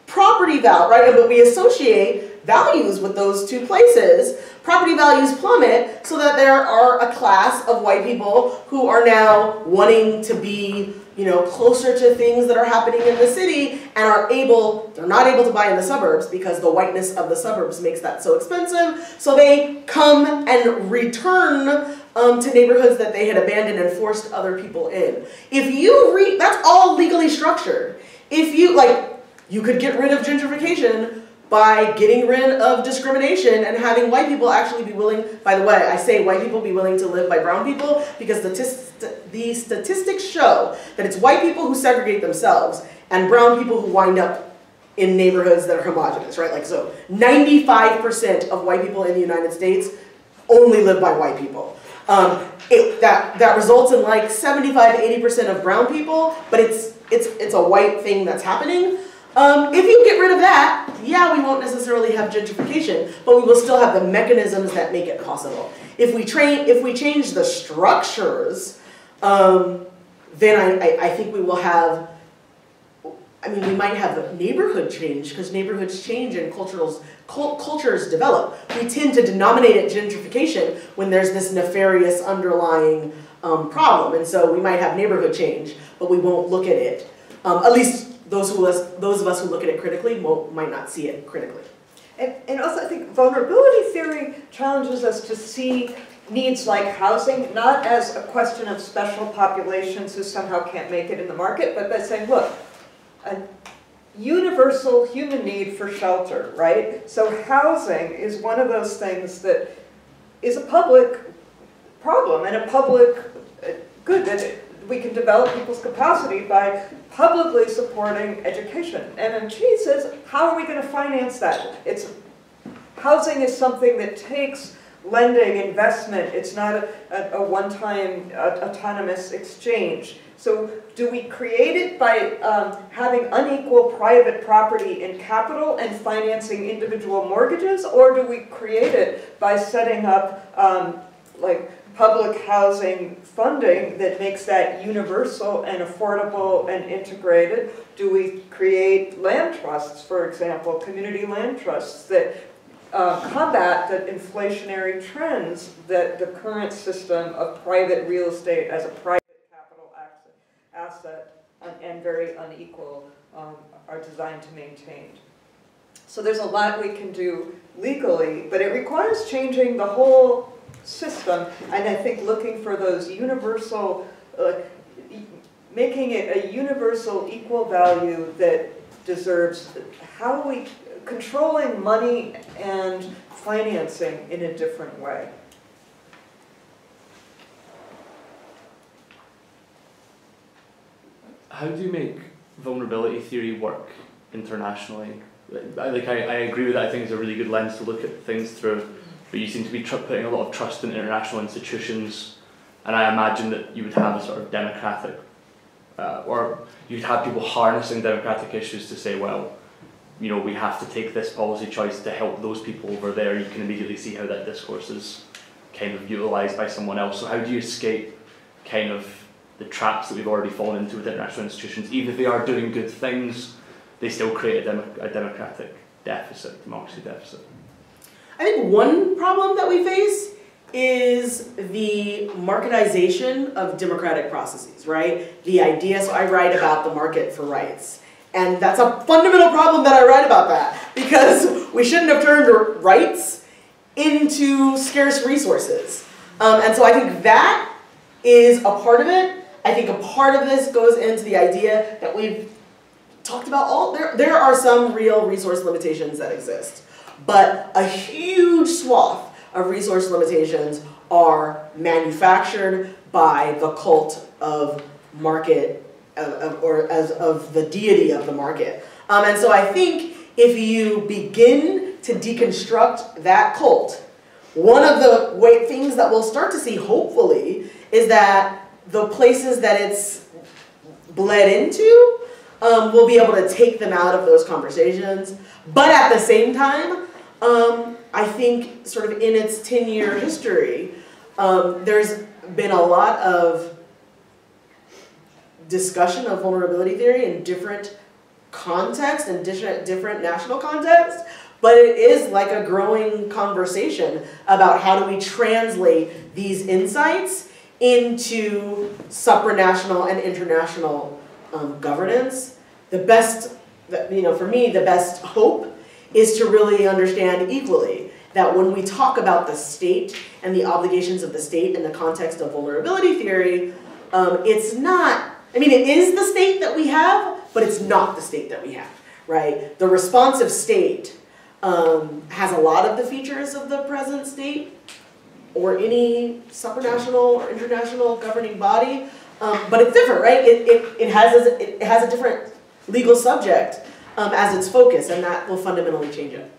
property value, right? But we associate values with those two places. Property values plummet so that there are a class of white people who are now wanting to be, you know, closer to things that are happening in the city and they're not able to buy in the suburbs because the whiteness of the suburbs makes that so expensive. So they come and return to neighborhoods that they had abandoned and forced other people in. If you that's all legally structured. If you, you could get rid of gentrification by getting rid of discrimination and having white people actually be willing, by the way, I say white people be willing to live by brown people because the statistics show that it's white people who segregate themselves and brown people who wind up in neighborhoods that are homogenous, right? Like, so 95% of white people in the United States only live by white people. That results in like 75–80% of brown people, but it's a white thing that's happening. If you get rid of that, yeah, we won't necessarily have gentrification, but we will still have the mechanisms that make it possible. If we change the structures, then I think we will have, we might have a neighborhood change, because neighborhoods change and cultures develop. We tend to denominate it gentrification when there's this nefarious underlying problem, and so we might have neighborhood change, but we won't look at it. At least those of us who look at it critically might not see it critically. And also I think vulnerability theory challenges us to see needs like housing not as a question of special populations who somehow can't make it in the market, but by saying, look, a universal human need for shelter, right? So housing is one of those things that is a public problem and a public good that we can develop people's capacity by publicly supporting education. MMT says, how are we going to finance that? Housing is something that takes lending, investment. It's not a one-time autonomous exchange. So do we create it by having unequal private property in capital and financing individual mortgages, or do we create it by setting up public housing funding that makes that universal and affordable and integrated? Do we create land trusts, for example, community land trusts that combat the inflationary trends that the current system of private real estate as a private capital asset and very unequal are designed to maintain? So there's a lot we can do legally, but it requires changing the whole system, and I think looking for those universal, making it a universal equal value that deserves, how are we controlling money and financing in a different way? How do you make vulnerability theory work internationally? I agree with that. I think it's a really good lens to look at things through. But you seem to be putting a lot of trust in international institutions, and I imagine that you would have a sort of democratic, or you'd have people harnessing democratic issues to say, well, you know, we have to take this policy choice to help those people over there. You can immediately see how that discourse is kind of utilised by someone else. So how do you escape kind of the traps that we've already fallen into with international institutions? Even if they are doing good things, they still create a democratic deficit, democracy deficit. I think one problem that we face is the marketization of democratic processes, right? The idea, so I write about the market for rights. And that's a fundamental problem that I write about that, because we shouldn't have turned rights into scarce resources. And so I think that is a part of it. I think a part of this goes into the idea that we've talked about there are some real resource limitations that exist. But a huge swath of resource limitations are manufactured by the cult of market, of the deity of the market. And so I think if you begin to deconstruct that cult, one of the things that we'll start to see, hopefully, is that the places that it's bled into, we'll be able to take them out of those conversations. But at the same time, I think sort of in its 10-year history, there's been a lot of discussion of vulnerability theory in different contexts and different national contexts, but it is like a growing conversation about how do we translate these insights into supranational and international governance. The best, for me, the best hope is to really understand equally that when we talk about the state and the obligations of the state in the context of vulnerability theory, it's not, it is the state that we have, but it's not the state that we have, right? The responsive state has a lot of the features of the present state or any supranational or international governing body, but it's different, right? It has a different legal subject as its focus, and that will fundamentally change it.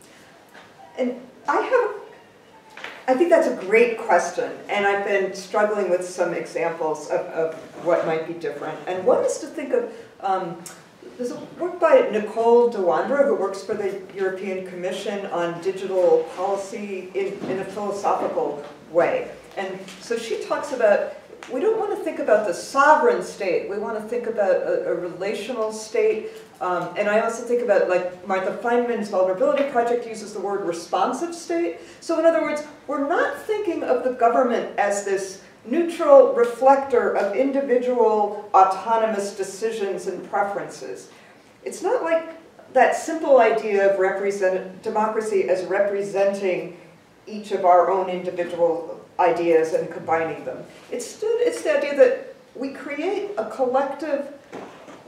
And I think that's a great question, and I've been struggling with some examples of what might be different. And one is to think of, there's a work by Nicole DeWandra, who works for the European Commission on digital policy in a philosophical way. And so she talks about, we don't want to think about the sovereign state, we want to think about a relational state. And I also think about, like, Martha Feynman's Vulnerability Project uses the word responsive state. So in other words, we're not thinking of the government as this neutral reflector of individual autonomous decisions and preferences. It's not like that simple idea of democracy as representing each of our own individual ideas and combining them. It's the idea that we create a collective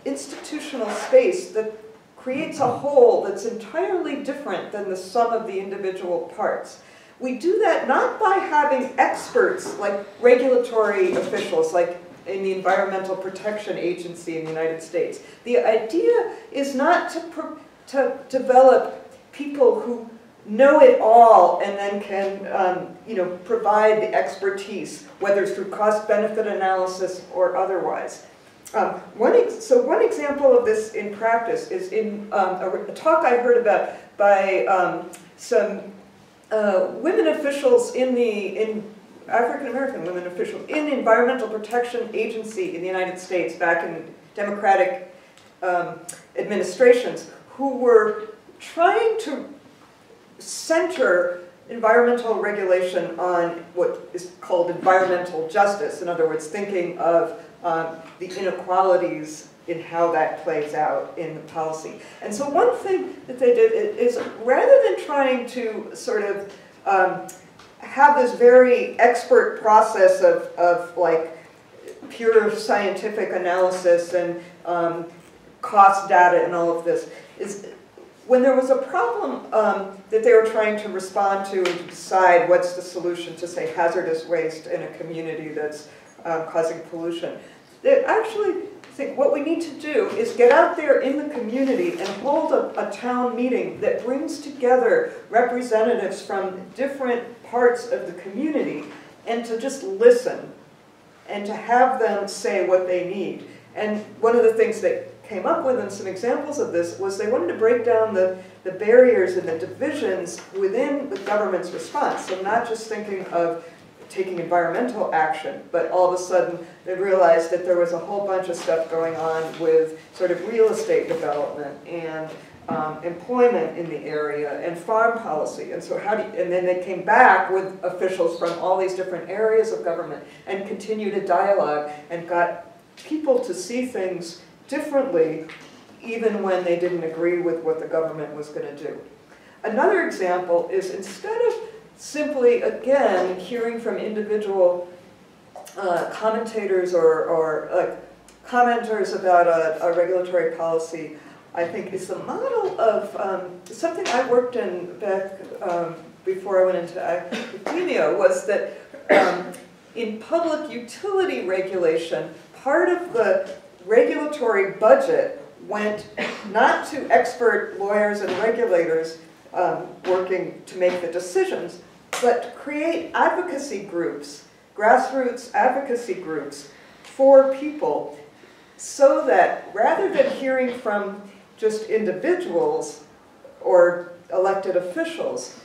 institutional space that creates a whole that's entirely different than the sum of the individual parts. We do that not by having experts like regulatory officials, like in the Environmental Protection Agency in the United States. The idea is not to develop people who know it all and then can provide the expertise, whether it's through cost-benefit analysis or otherwise. One example of this in practice is in a talk I heard about by some women officials in African-American women officials in the Environmental Protection Agency in the United States back in Democratic administrations, who were trying to center environmental regulation on what is called environmental justice. In other words, thinking of the inequalities in how that plays out in the policy. And so one thing that they did is, rather than trying to sort of have this very expert process of like pure scientific analysis and cost data and all of this, is when there was a problem that they were trying to respond to and decide what's the solution to, say, hazardous waste in a community that's causing pollution, they actually think what we need to do is get out there in the community and hold a town meeting that brings together representatives from different parts of the community and to just listen and to have them say what they need. And one of the things that came up with, and some examples of this, was they wanted to break down the barriers and the divisions within the government's response. So not just thinking of taking environmental action, but all of a sudden they realized that there was a whole bunch of stuff going on with sort of real estate development and employment in the area and farm policy. And so and then they came back with officials from all these different areas of government and continued a dialogue and got people to see things differently, even when they didn't agree with what the government was going to do. Another example is, instead of simply, again, hearing from individual commentators or commenters about a regulatory policy, I think is the model of something I worked in back before I went into academia, was that in public utility regulation, part of the regulatory budget went not to expert lawyers and regulators working to make the decisions, but create advocacy groups, grassroots advocacy groups for people, so that rather than hearing from just individuals or elected officials,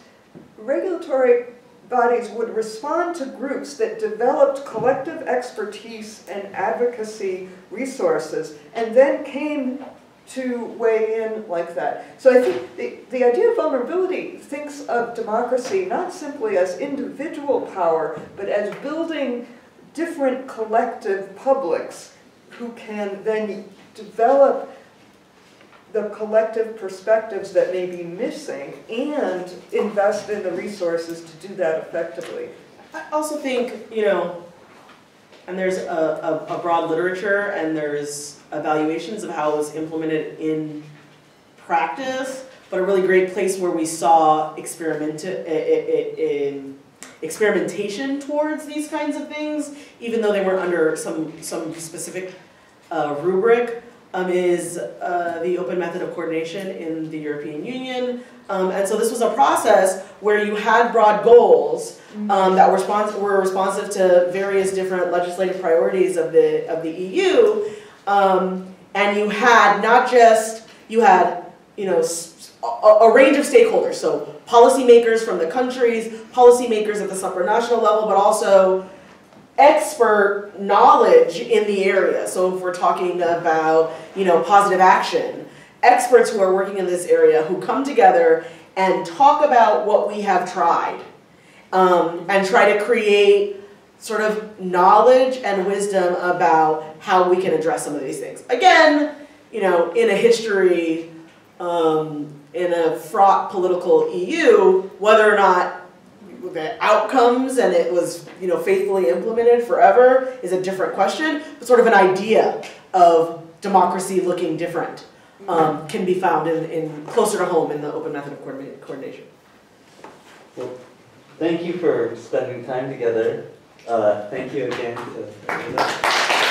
regulatory bodies would respond to groups that developed collective expertise and advocacy resources and then came to weigh in like that. So I think the idea of vulnerability thinks of democracy not simply as individual power, but as building different collective publics who can then develop the collective perspectives that may be missing and invest in the resources to do that effectively. I also think, you know, and there's a broad literature and there's evaluations of how it was implemented in practice, but a really great place where we saw experimentation towards these kinds of things, even though they weren't under some specific rubric, is the open method of coordination in the European Union. And so this was a process where you had broad goals that were responsive to various different legislative priorities of the EU. And you had not just, you had, you know, a range of stakeholders, so policymakers from the countries, policymakers at the supranational level, but also expert knowledge in the area. So if we're talking about, you know, positive action, experts who are working in this area who come together and talk about what we have tried and try to create sort of knowledge and wisdom about how we can address some of these things. Again, you know, in a history, in a fraught political EU, whether or not the outcomes and it was, you know, faithfully implemented forever is a different question, but sort of an idea of democracy looking different can be found in closer to home in the open method of coordination. Well, thank you for spending time together. Thank you again to